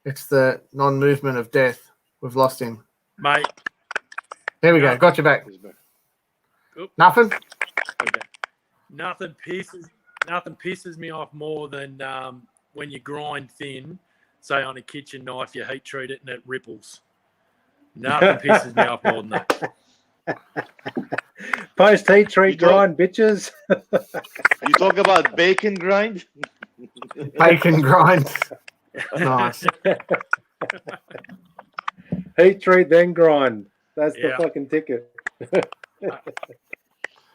It's the non-movement of death. We've lost him. Mate. There we go. Got you back. Oop. Nothing? Okay. Nothing pisses me off more than when you grind thin, say on a kitchen knife, you heat treat it and it ripples. Nothing pisses me off more than that. Post heat treat You don't- grind, bitches. You talk about bacon grind. Bacon grind. Nice. Heat treat, then grind. That's the Yeah. fucking ticket.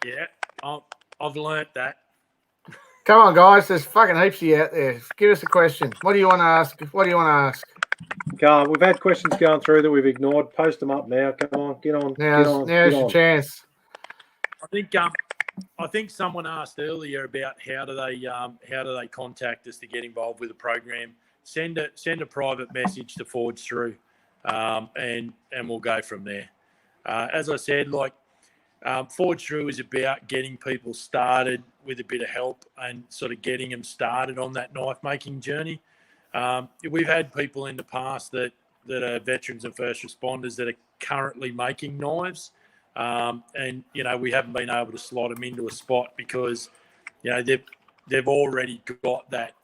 Yeah, I've learnt that. Come on, guys. There's fucking heaps of you out there. Give us a question. What do you want to ask? What do you want to ask? Go on. We've had questions going through that we've ignored. Post them up now. Come on, get on. Now's your chance. I think someone asked earlier about how do they contact us to get involved with the program. Send a private message to Forge Through, and we'll go from there. As I said, Forge Through is about getting people started with a bit of help and sort of getting them started on that knife making journey. We've had people in the past that are veterans and first responders that are currently making knives. And we haven't been able to slot them into a spot because they've already got that,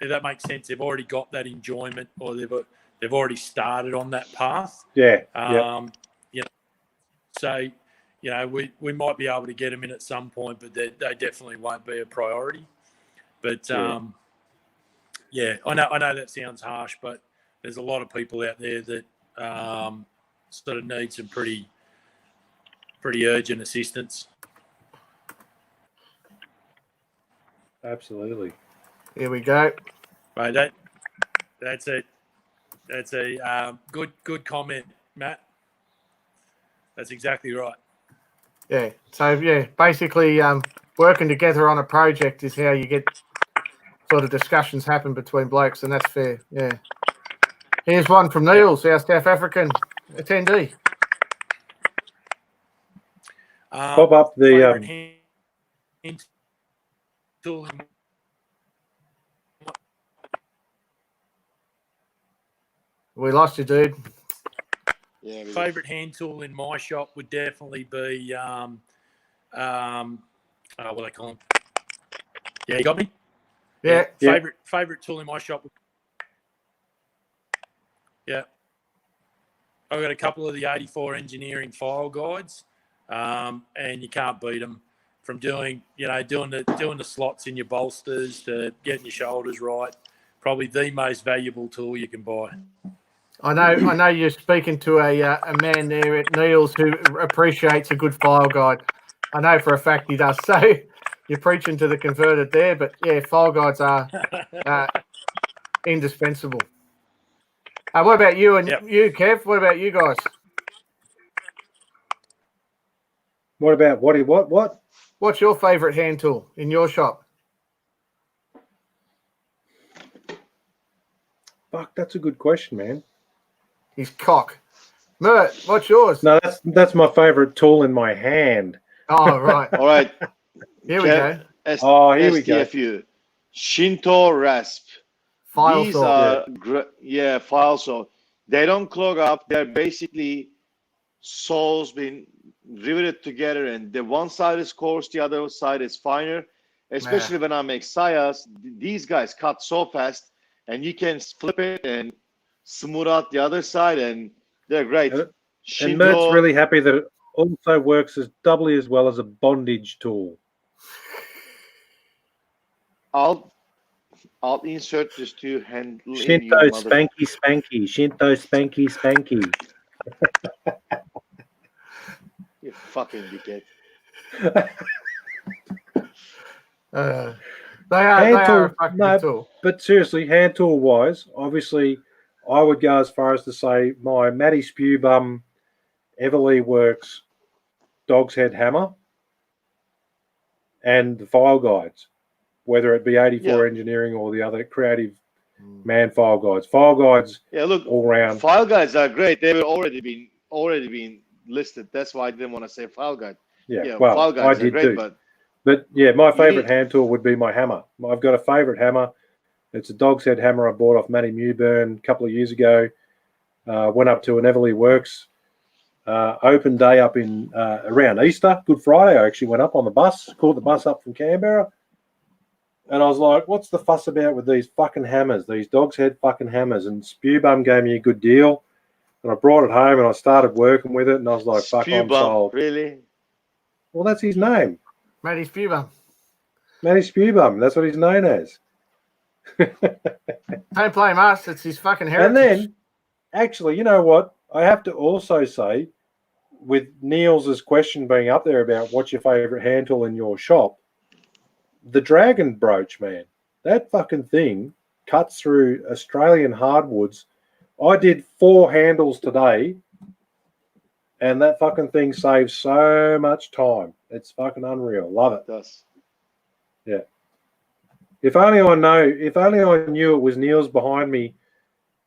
if that makes sense, they've already got that enjoyment, or they've already started on that path. So we might be able to get them in at some point, but they definitely won't be a priority. But I know that sounds harsh, but there's a lot of people out there that sort of need some pretty urgent assistance. Absolutely. Here we go. Right, that's it. That's a good comment, Matt. That's exactly right. Yeah. So basically, working together on a project is how you get sort of discussions happen between blokes, and that's fair. Yeah. Here's one from Niels, our South African attendee. Pop up the hand tool. We lost you, dude. Yeah. Favorite hand tool in my shop would definitely be what do they call them? Yeah, you got me. Yeah. Favorite tool in my shop. Yeah. I've got a couple of the 84 engineering file guides, and you can't beat them. From doing the slots in your bolsters to getting your shoulders right, probably the most valuable tool you can buy. I know you're speaking to a man there at Niels who appreciates a good file guide. I know for a fact he does. So you're preaching to the converted there, but yeah, file guides are indispensable. What about you and you, Kev? What about you guys? What about what? What's your favourite hand tool in your shop? Fuck, that's a good question, man. His cock. Mert, what's yours? No, that's my favourite tool in my hand. Oh, right. All right. Here we go. Here we go. STFU. Shinto Rasp. File These saw. are file saw. They don't clog up. They're basically saws being riveted together, and the one side is coarse, the other side is finer. Especially when I make sayas, these guys cut so fast, and you can flip it and smooth out the other side, and they're great. And Mert's really happy that it also works as doubly as well as a bondage tool. I'll insert this to handle Shinto spanky spanky. Shinto spanky spanky. You fucking dickhead. They are a fucking tool. But seriously, hand tool wise, obviously, I would go as far as to say my Matty Spew Bum Everly Works Dog's Head Hammer and the file guides, whether it be 84 engineering or the other creative man file guides. File guides, look, all round. File guides are great. They've already been listed. That's why I didn't want to say file guide. Yeah, well, file guides I did are great, too. But yeah, my favorite hand tool would be my hammer. I've got a favorite hammer. It's a Dog's Head hammer I bought off Matty Mewburn a couple of years ago. Went up to an Everly Works open day up in around Easter, Good Friday. I actually went up on the bus, caught the bus up from Canberra, And I was like, what's the fuss about with these fucking hammers, these dog's head fucking hammers? And Spewbum gave me a good deal. And I brought it home and I started working with it. And I was like, fuck, I'm Spewbum, sold. really? Well, that's his name. Matty Spewbum. Matty Spewbum. That's what he's known as. Don't blame us. It's his fucking heritage. And then, actually, you know what? I have to also say, with Niels' question being up there about what's your favourite hand tool in your shop, the Dragon Brooch, man, that fucking thing cuts through Australian hardwoods. I did 4 handles today, and that fucking thing saves so much time. It's fucking unreal. Love it. It does. Yeah. If only I knew it was Niels behind me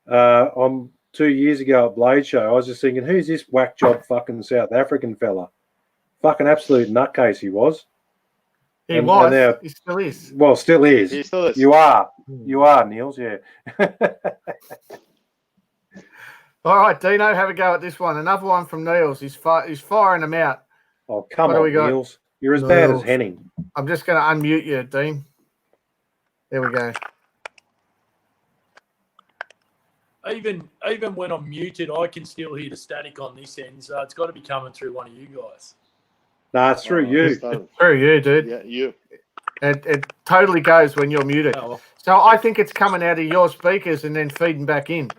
on 2 years ago at Blade Show. I was just thinking, who's this whack job fucking South African fella? Fucking absolute nutcase he was. He was. He still is. Well, still is. He still is. You are, Niels. Yeah. All right, Dino, have a go at this one. Another one from Niels. He's firing them out. Oh, come What do on, we got? Niels. You're as bad as Henning. I'm just going to unmute you, Dean. There we go. Even when I'm muted, I can still hear the static on this end, so it's got to be coming through one of you guys. Nah, it's through you. Through you, dude. Yeah, you. It totally goes when you're muted. Oh, well. So I think it's coming out of your speakers and then feeding back in.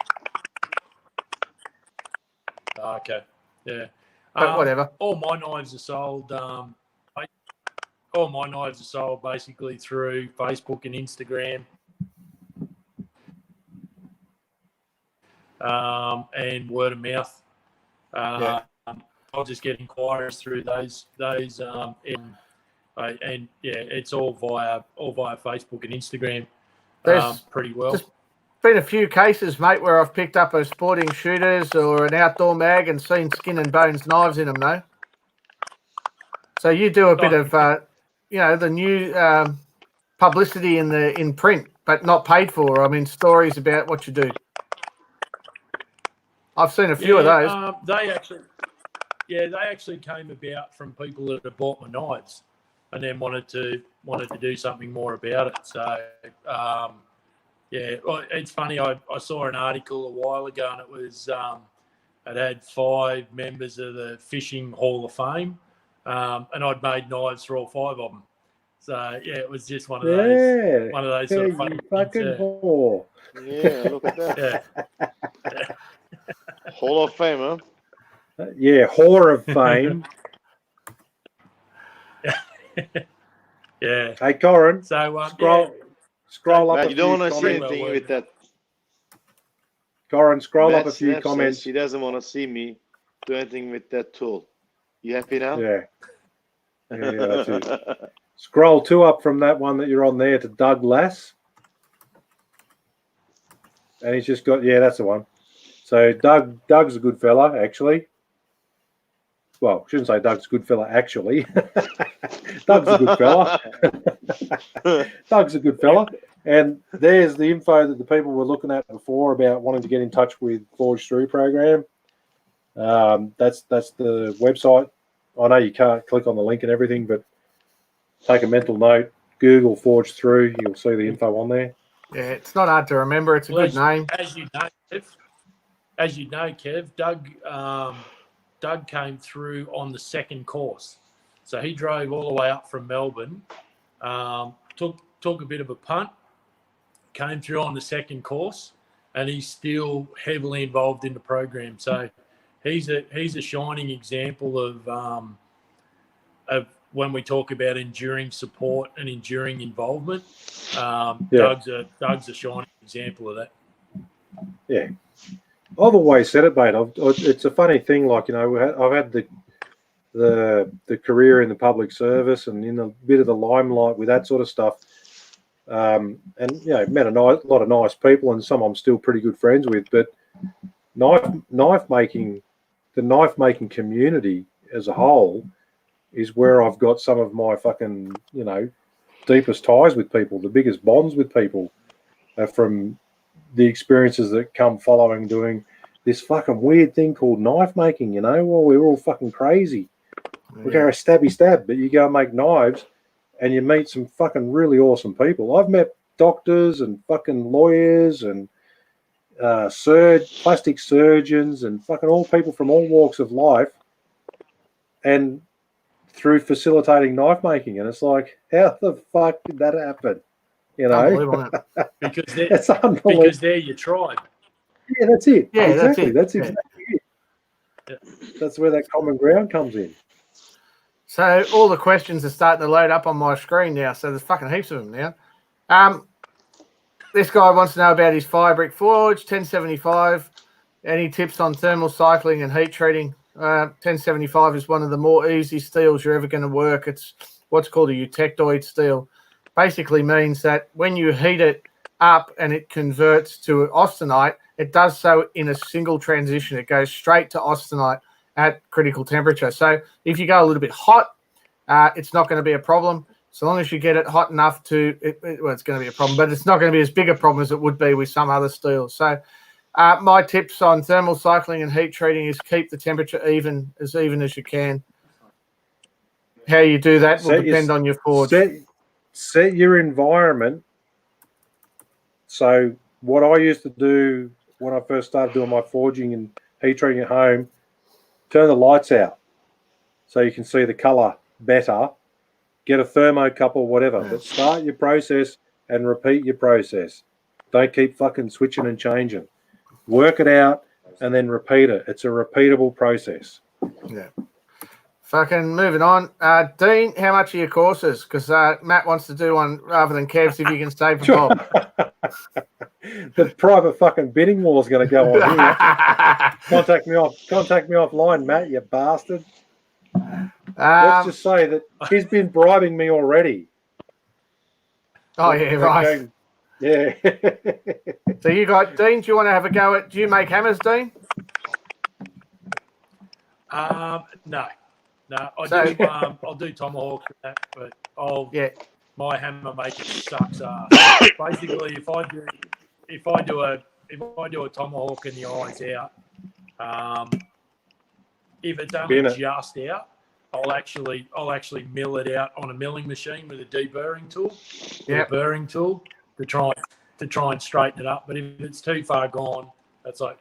Okay, yeah. But whatever. All my knives are sold. All my knives are sold basically through Facebook and Instagram, and word of mouth. I'll just get inquiries through those, and yeah, it's all via Facebook and Instagram. There's pretty well. There's been a few cases, mate, where I've picked up a sporting shooters or an outdoor mag and seen skin and bones knives in them, though. So you do a bit of, the new publicity in print, but not paid for. I mean, stories about what you do. I've seen a few of those. They actually came about from people that had bought my knives and then wanted to do something more about it. So it's funny. I saw an article a while ago, and it was it had 5 members of the Fishing Hall of Fame, and I'd made knives for all 5 of them. So yeah, it was just one of those sort of funny fucking things. whore. Yeah, look at that. Yeah. Hall of Fame, huh? Yeah, whore of fame. Yeah. Hey, Corin. So scroll up. Matt, a you don't few want to see comments. anything with that. Corin, scroll Matt up a few Snap comments. says he doesn't want to see me do anything with that tool. You happy now? Yeah, that's it. Scroll 2 up from that one that you're on there to Doug Lass. And he's just got, that's the one. So Doug's a good fella, actually. Well, I shouldn't say Doug's a good fella, actually. Doug's a good fella. Doug's a good fella. And there's the info that the people were looking at before about wanting to get in touch with Forge Through program. That's the website. I know you can't click on the link and everything, but take a mental note. Google Forge Through. You'll see the info on there. Yeah, it's not hard to remember. It's a good name. As you know, Kev, Doug came through on the second course. So he drove all the way up from Melbourne, took a bit of a punt, came through on the second course, and he's still heavily involved in the program. So he's a shining example of when we talk about enduring support and enduring involvement. Doug's a shining example of that. Yeah. I've always said it, mate. It's a funny thing, like, I've had the career in the public service and in a bit of the limelight with that sort of stuff. And met a lot of nice people, and some I'm still pretty good friends with. But knife making, the knife making community as a whole, is where I've got some of my fucking deepest ties with people, the biggest bonds with people, from the experiences that come following doing this fucking weird thing called knife making. Well, we're all fucking crazy. We go stabby stab, but you go and make knives. and you meet some fucking really awesome people. I've met doctors and fucking lawyers and plastic surgeons and fucking all people from all walks of life, and through facilitating knife making, and it's like, how the fuck did that happen? You know, Unbelievable, isn't it? it's unbelievable. Because they're your tribe. Yeah, that's it. Yeah, exactly. that's it. Exactly it. Yeah. That's where that common ground comes in. So all the questions are starting to load up on my screen now. So there's fucking heaps of them now. This guy wants to know about his Firebrick Forge 1075. Any tips on thermal cycling and heat treating? 1075 is one of the more easy steels you're ever going to work. It's what's called a eutectoid steel. Basically means that when you heat it up and it converts to austenite, it does so in a single transition. It goes straight to austenite at critical temperature. So if you go a little bit hot, it's not going to be a problem. So long as you get it hot enough well, it's going to be a problem, but it's not going to be as big a problem as it would be with some other steels. So my tips on thermal cycling and heat treating is keep the temperature even as you can. How you do that will depend on your forge. Set your environment. So what I used to do when I first started doing my forging and heat treating at home, turn the lights out so you can see the colour better. Get a thermocouple, whatever, but start your process and repeat your process. Don't keep fucking switching and changing. Work it out and then repeat it. It's a repeatable process. Yeah. Fucking moving on. Dean, how much are your courses? Because Matt wants to do one rather than Kev, see if you can stay for Bob. The private fucking bidding war is going to go on here. Contact me offline, Matt, you bastard. Let's just say that he's been bribing me already. Oh, yeah, right. Yeah. So you got, Dean, do you want to have a go at, do you make hammers, Dean? No. I'll do tomahawk for that, but my hammer making sucks ass. Basically, if I do a tomahawk and the eye's out, if it's only just out, I'll actually mill it out on a milling machine with a deburring tool, a burring tool to try and straighten it up. But if it's too far gone, that's like.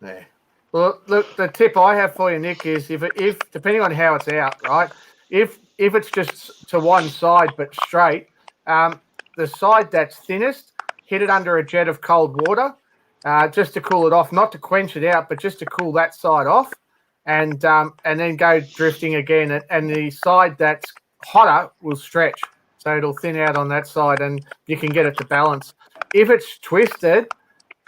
Yeah. Well, look, the tip I have for you, Nick, is if depending on how it's out, right? If it's just to one side but straight, the side that's thinnest, hit it under a jet of cold water, just to cool it off, not to quench it out, but just to cool that side off, and then go drifting again. And the side that's hotter will stretch, so it'll thin out on that side, and you can get it to balance. If it's twisted,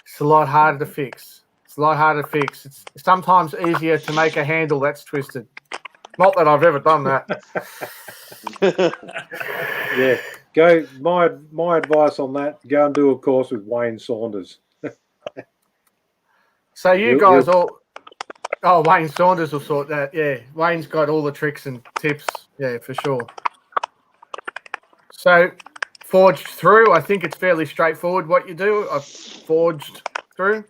it's a lot harder to fix. It's sometimes easier to make a handle that's twisted. Not that I've ever done that. Yeah. Go. My advice on that: go and do a course with Wayne Saunders. So you guys all. Oh, Wayne Saunders will sort that. Yeah, Wayne's got all the tricks and tips. Yeah, for sure. So forged through. I think it's fairly straightforward what you do. I've forged through.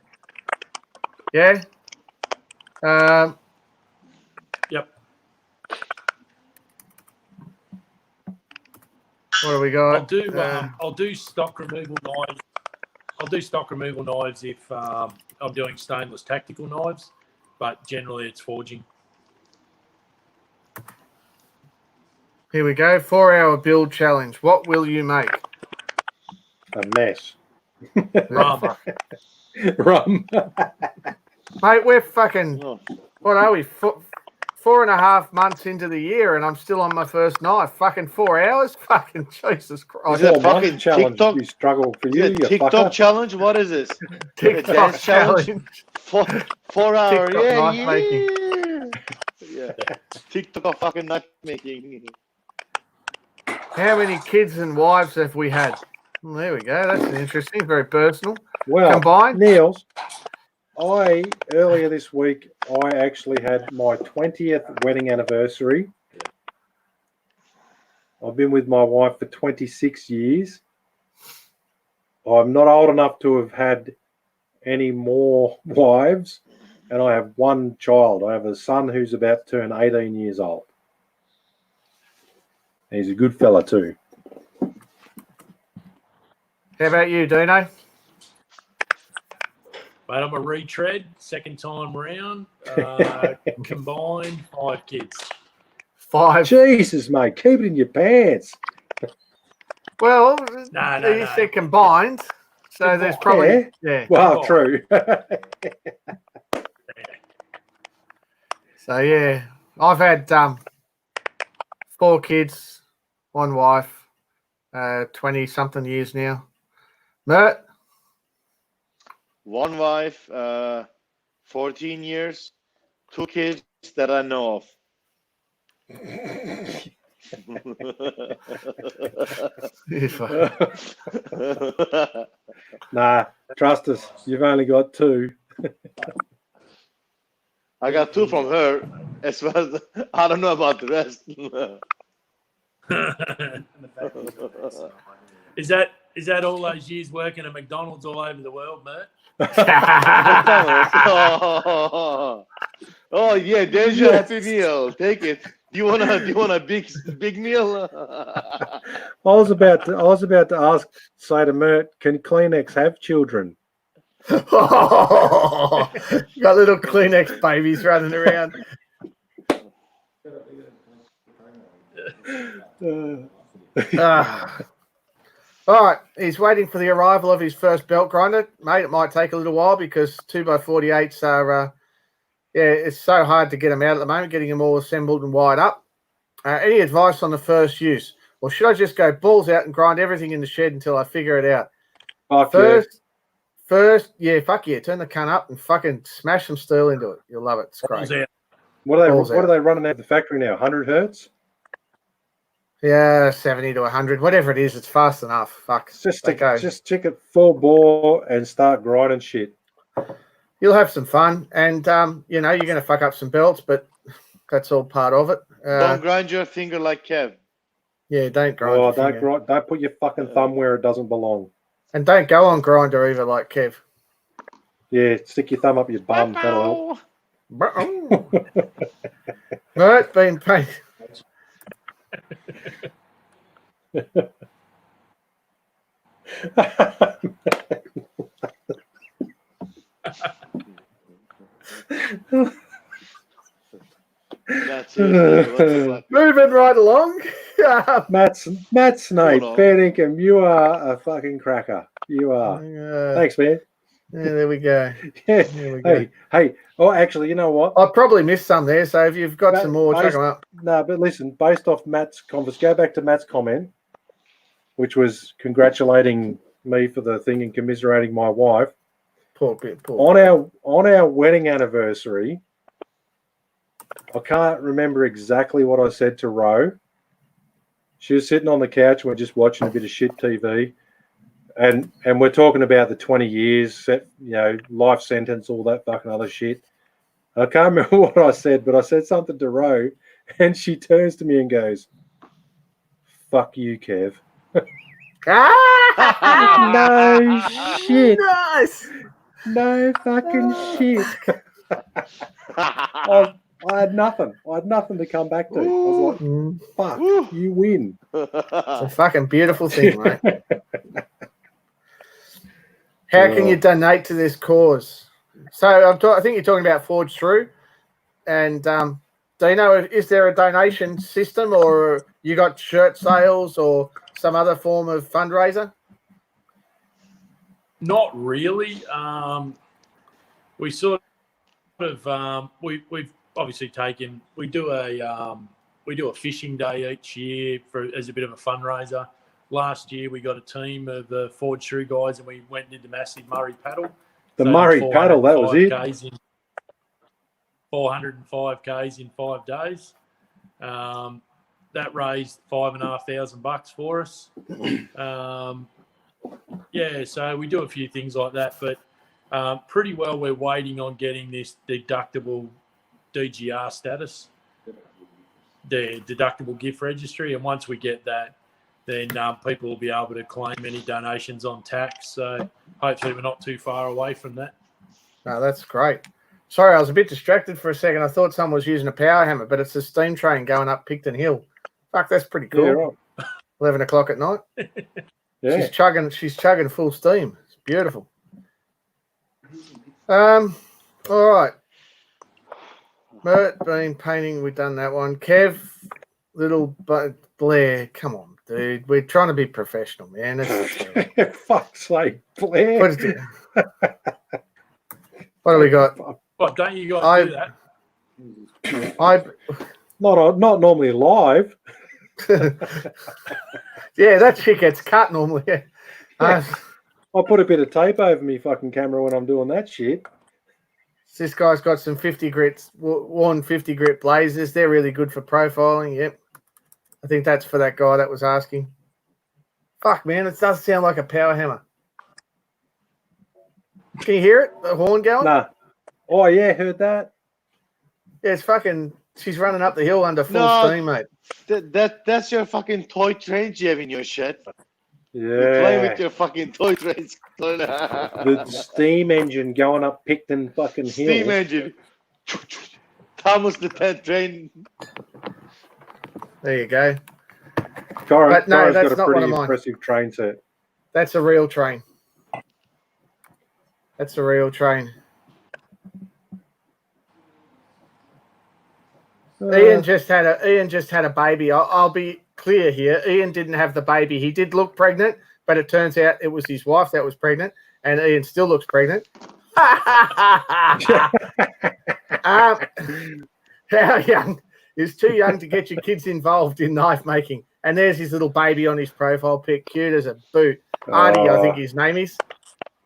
Yeah. Yep. What do we got? I'll do stock removal knives. I'll do stock removal knives if I'm doing stainless tactical knives, but generally it's forging. Here we go. 4-hour build challenge. What will you make? A mess. Rum. Rum. Mate, we're fucking, what are we, 4.5 months into the year and I'm still on my first knife. Fucking 4 hours? Fucking Jesus Christ. Is it fucking challenge TikTok? you struggle for you, you TikTok fucker. challenge? What is this? TikTok challenge. 4 hour. TikTok Yeah, knife making. Yeah. TikTok fucking knife making. How many kids and wives have we had? Well, there we go. That's interesting. Very personal. Well, Combined? Niels, earlier this week, I actually had my 20th wedding anniversary. I've been with my wife for 26 years. I'm not old enough to have had any more wives, and I have one child. I have a son who's about to turn 18 years old. He's a good fella too. How about you, Dino? Mate, I'm a retread, second time round. Combined 5 kids. 5. Jesus, mate, keep it in your pants. Well, No, you said combined, so there's probably Well, Combined. true. So yeah, I've had 4 kids, 1 wife, 20-something years now. Mert? 1 wife, 14 years, 2 kids that I know of. Nah, trust us. You've only got 2. I got 2 from her, as well as I don't know about the rest. Is that all those years working at McDonald's all over the world, Mert? Oh yeah, there's your Happy Meal. Take it. Do you want a big meal? I was about to say to Mert, can Kleenex have children? Oh, got little Kleenex babies running around. All right, he's waiting for the arrival of his first belt grinder. Mate, it might take a little while because 2x48s are, it's so hard to get them out at the moment, getting them all assembled and wired up. Any advice on the first use? Or should I just go balls out and grind everything in the shed until I figure it out? First, fuck yeah, turn the cunt up and fucking smash some steel into it. You'll love it. It's great. What are they running out of the factory now? 100 hertz? Yeah, 70 to 100, whatever it is, it's fast enough. Fuck. Just stick it full bore and start grinding shit. You'll have some fun, and you're going to fuck up some belts, but that's all part of it. Don't grind your finger like Kev. Yeah, don't grind. Don't put your fucking thumb where it doesn't belong. And don't go on grinder either, like Kev. Yeah, stick your thumb up your bum. That'll help. Right, been paid. That's it. Moving right along. Matt Snape, fair dinkum, you are a fucking cracker. You are. Thanks, man. Yeah, there we go. Yeah. There we go. Hey. Oh, actually, you know what? I probably missed some there, so if you've got some more, check them up. No, but listen, based off Matt's comments, go back to Matt's comment, which was congratulating me for the thing and commiserating my wife. Poor. On our wedding anniversary, I can't remember exactly what I said to Ro. She was sitting on the couch and we're just watching a bit of shit TV. And we're talking about the 20 years, life sentence, all that fucking other shit. I can't remember what I said, but I said something to Ro, and she turns to me and goes, "Fuck you, Kev." No shit. Nice. No fucking shit. I had nothing. I had nothing to come back to. I was like, "Fuck, you win." It's a fucking beautiful thing, mate. How can you donate to this cause? So I think you're talking about Forge Through. And Dino, is there a donation system, or you got shirt sales or some other form of fundraiser? Not really. We sort of we've obviously taken. We do a fishing day each year as a bit of a fundraiser. Last year, we got a team of the Forge Through guys, and we went and did the massive Murray paddle. The Murray paddle, that was it. 405 Ks in 5 days. That raised $5,500 for us. So we do a few things like that, but pretty well we're waiting on getting this deductible DGR status, the deductible gift registry, and once we get that, then people will be able to claim any donations on tax. So hopefully we're not too far away from that. No, that's great. Sorry, I was a bit distracted for a second. I thought someone was using a power hammer, but it's a steam train going up Picton Hill. Fuck, that's pretty cool. Yeah, right. 11 o'clock at night. Yeah. She's chugging full steam. It's beautiful. All right. Mert been painting. We've done that one. Kev, little Blair. Come on, dude. We're trying to be professional, man. Fuck's sake, Blair. What do we got? What, don't you guys do that? Not normally live. Yeah, that shit gets cut normally. I put a bit of tape over me fucking camera when I'm doing that shit. This guy's got some 50 grits, worn 50 grit blazers. They're really good for profiling. Yep. I think that's for that guy that was asking. Fuck, man, it does sound like a power hammer. Can you hear it? The horn going? Nah. Oh, yeah, heard that. Yeah, it's fucking... She's running up the hill under full steam, mate. That's your fucking toy trains you have in your shed. Yeah. You're playing with your fucking toy trains. The steam engine going up Picton fucking hill. Steam engine. Thomas the Tank Train. There you go. Cora's no, got that's a not pretty one of mine. impressive train set. That's a real train. That's a real train. Ian just had a baby. I'll be clear here. Ian didn't have the baby. He did look pregnant, but it turns out it was his wife that was pregnant, and Ian still looks pregnant. How young? He's too young to get your kids involved in knife making. And there's his little baby on his profile pic, cute as a boot. Artie, I think his name is.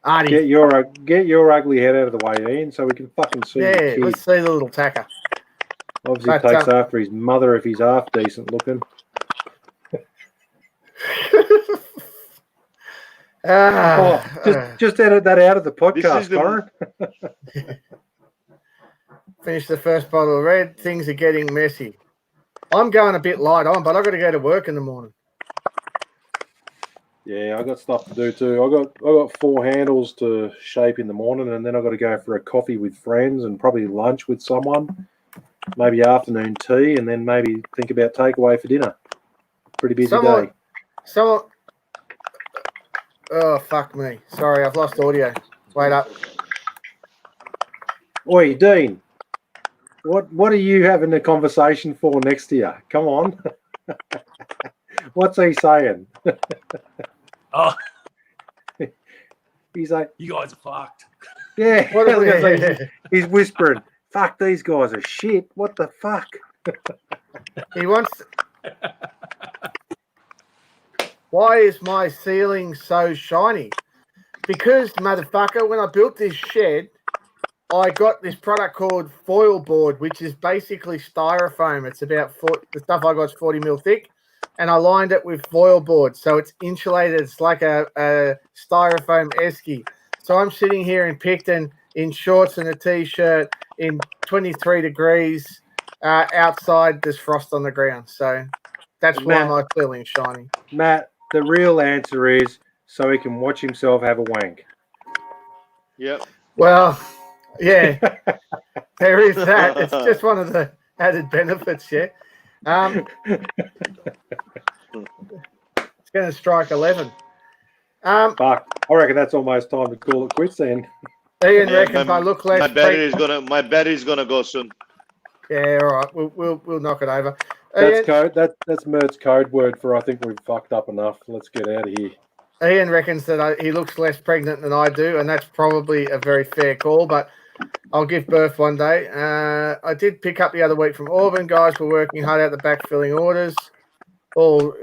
Artie. Get your ugly head out of the way, Ian, so we can fucking see your kid. Let's see the little tacker. Obviously takes after his mother if he's half decent looking. Just edit that out of the podcast, Warren. Finish the first bottle of red. Things are getting messy. I'm going a bit light on, but I've got to go to work in the morning. Yeah, I got stuff to do too. I got 4 handles to shape in the morning, and then I got to go for a coffee with friends and probably lunch with someone. Maybe afternoon tea, and then maybe think about takeaway for dinner. Pretty busy day. Oh, fuck me. Sorry, I've lost audio. Wait up. Oi, Dean. What are you having a conversation for next to you? Come on. What's he saying? Oh, He's like, you guys are fucked. Yeah. He's whispering, fuck, these guys are shit. What the fuck? He wants... Why is my ceiling so shiny? Because, motherfucker, when I built this shed, I got this product called foil board, which is basically styrofoam. It's about the stuff I got is 40 mil thick, and I lined it with foil board, so it's insulated. It's like a styrofoam esky. So I'm sitting here in Picton in shorts and a t-shirt in 23 degrees outside. There's frost on the ground, so that's why my ceiling's shiny. Matt, the real answer is so he can watch himself have a wank. Yep. Well, yeah, there is that. It's just one of the added benefits, yeah. It's going to strike 11. Fuck, I reckon that's almost time to call it quits then. Ian reckons I look less. My battery's gonna go soon. Yeah, all right. We'll knock it over. That's code. That's Mert's code word for I think we've fucked up enough. Let's get out of here. Ian reckons that he looks less pregnant than I do, and that's probably a very fair call, but I'll give birth one day. I did pick up the other week from Auburn. Guys were working hard out the back filling orders. All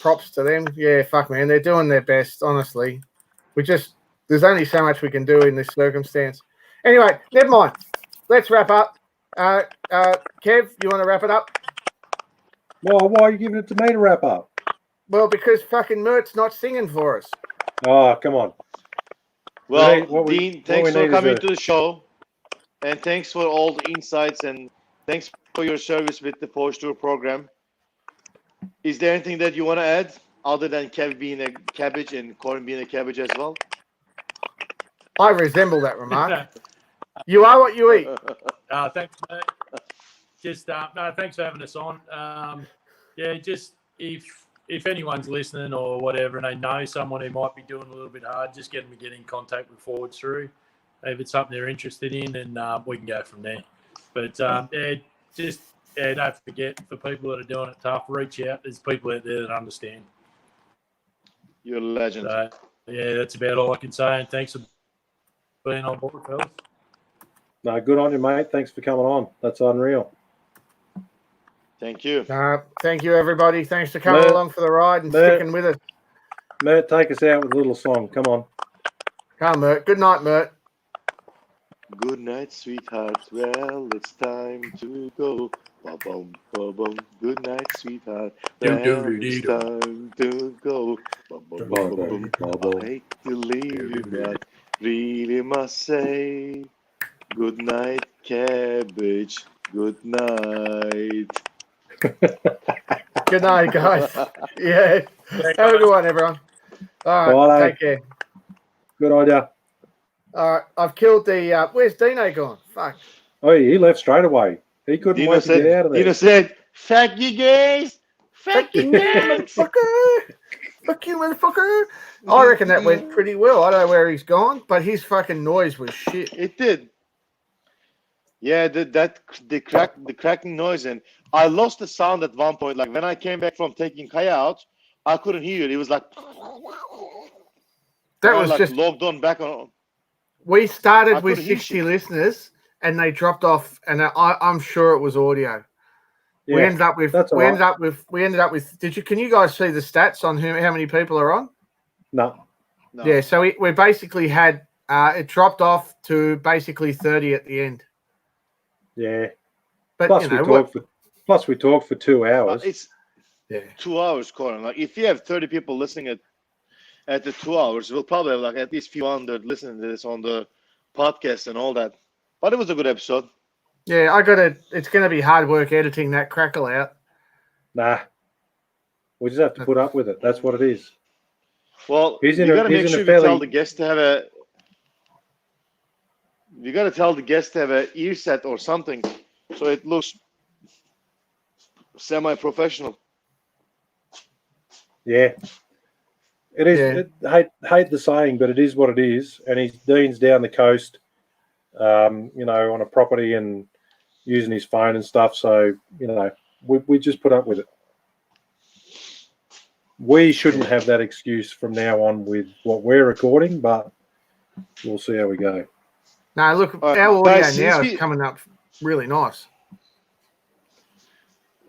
props to them. Yeah, fuck, man. They're doing their best, honestly. There's only so much we can do in this circumstance. Anyway, never mind. Let's wrap up. Kev, you want to wrap it up? Well, why are you giving it to me to wrap up? Well, because fucking Mert's not singing for us. Oh, come on. Well, Dean, thanks for coming to the show. And thanks for all the insights and thanks for your service with the Porsche Tour program. Is there anything that you want to add other than Kev being a cabbage and Corin being a cabbage as well? I resemble that remark. You are what you eat. Thanks, mate. Just no, thanks for having us on. just if anyone's listening or whatever, and they know someone who might be doing a little bit hard, just get them to get in contact with Forward Through. If it's something they're interested in, then we can go from there. But don't forget, for people that are doing it tough, reach out. There's people out there that understand. You're a legend. So, that's about all I can say. And thanks for being on board, fellas. No, good on you, mate. Thanks for coming on. That's unreal. Thank you. Thank you, everybody. Thanks for coming along for the ride and sticking with us. Mert, take us out with a little song. Come on. Come, Mert. Good night, Mert. Good night, sweetheart. Well, it's time to go. Ba-bum, ba-bum. Good night, sweetheart. Well, it's time to go. Ba-bum, ba-bum. I hate to leave you, but really must say good night, cabbage. Good night. Good night, guys. Yeah. Have a good one, everyone. All right. Bye. Take care. Good idea. All right. I've killed the. Where's Dino gone? Fuck. Oh, he left straight away. He couldn't Dino wait to get out of there. Dino said, "Fuck you guys. Fuck you guys." Motherfucker. Fuck you, motherfucker. I reckon that went pretty well. I don't know where he's gone, but his fucking noise was shit. It did. Yeah, the cracking noise, and I lost the sound at one point. Like when I came back from taking Kaya out, I couldn't hear it. It was like That was like just logged on back on. We started I with couldn't hear 60 shit. listeners, and they dropped off. And I'm sure it was audio. Yeah, we ended up with. that's all We right. ended up with. Can you guys see the stats on how many people are on? No. No. Yeah, so we basically had it dropped off to basically 30 at the end. Yeah. But Plus, you know, we talked for 2 hours. It's yeah. 2 hours, Corin. Like if you have 30 people listening at the 2 hours, we'll probably have like at least few hundred listening to this on the podcast and all that. But it was a good episode. Yeah, it's going to be hard work editing that crackle out. Nah. We just have to put up with it. That's what it is. Well, He's you in a- got to he's make in a sure you fairly- tell the guest to have a. You got to tell the guest to have an ear set or something, so it looks semi-professional. Yeah. It is. Yeah. Hate the saying, but it is what it is. And Dean's down the coast, on a property and using his phone and stuff. So, we just put up with it. We shouldn't have that excuse from now on with what we're recording, but we'll see how we go. No, look, right, our audio guys, now since is coming up really nice.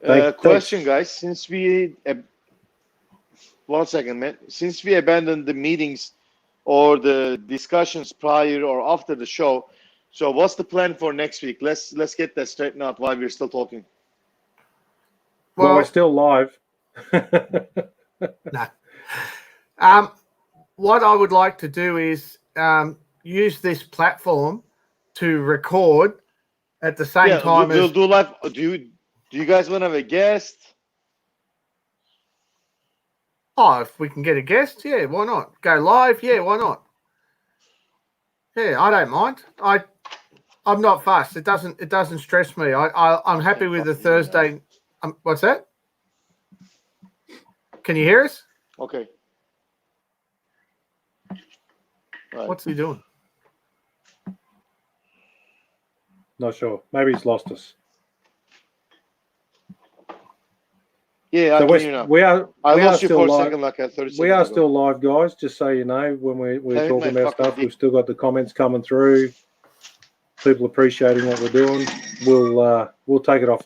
Question, guys. Since we 1 second, man. Since we abandoned the meetings or the discussions prior or after the show, so what's the plan for next week? Let's get that straightened out while we're still talking. Well, we're still live. No. What I would like to do is use this platform to record at the same time we'll as. do live. Do you guys want to have a guest? Oh, if we can get a guest, yeah, why not? Go live, yeah, why not? Yeah, I don't mind. I'm not fussed. It doesn't stress me. I'm happy with the Thursday. What's that? Can you hear us? Okay. Right. What's he doing? Not sure. Maybe he's lost us. Yeah, I So can hear now. I lost you for a second, like 30 seconds We are ago. still live, guys. Just so you know, when we're Hey, talking my about fucking stuff, dick. we've still got the comments coming through. People appreciating what we're doing. We'll take it off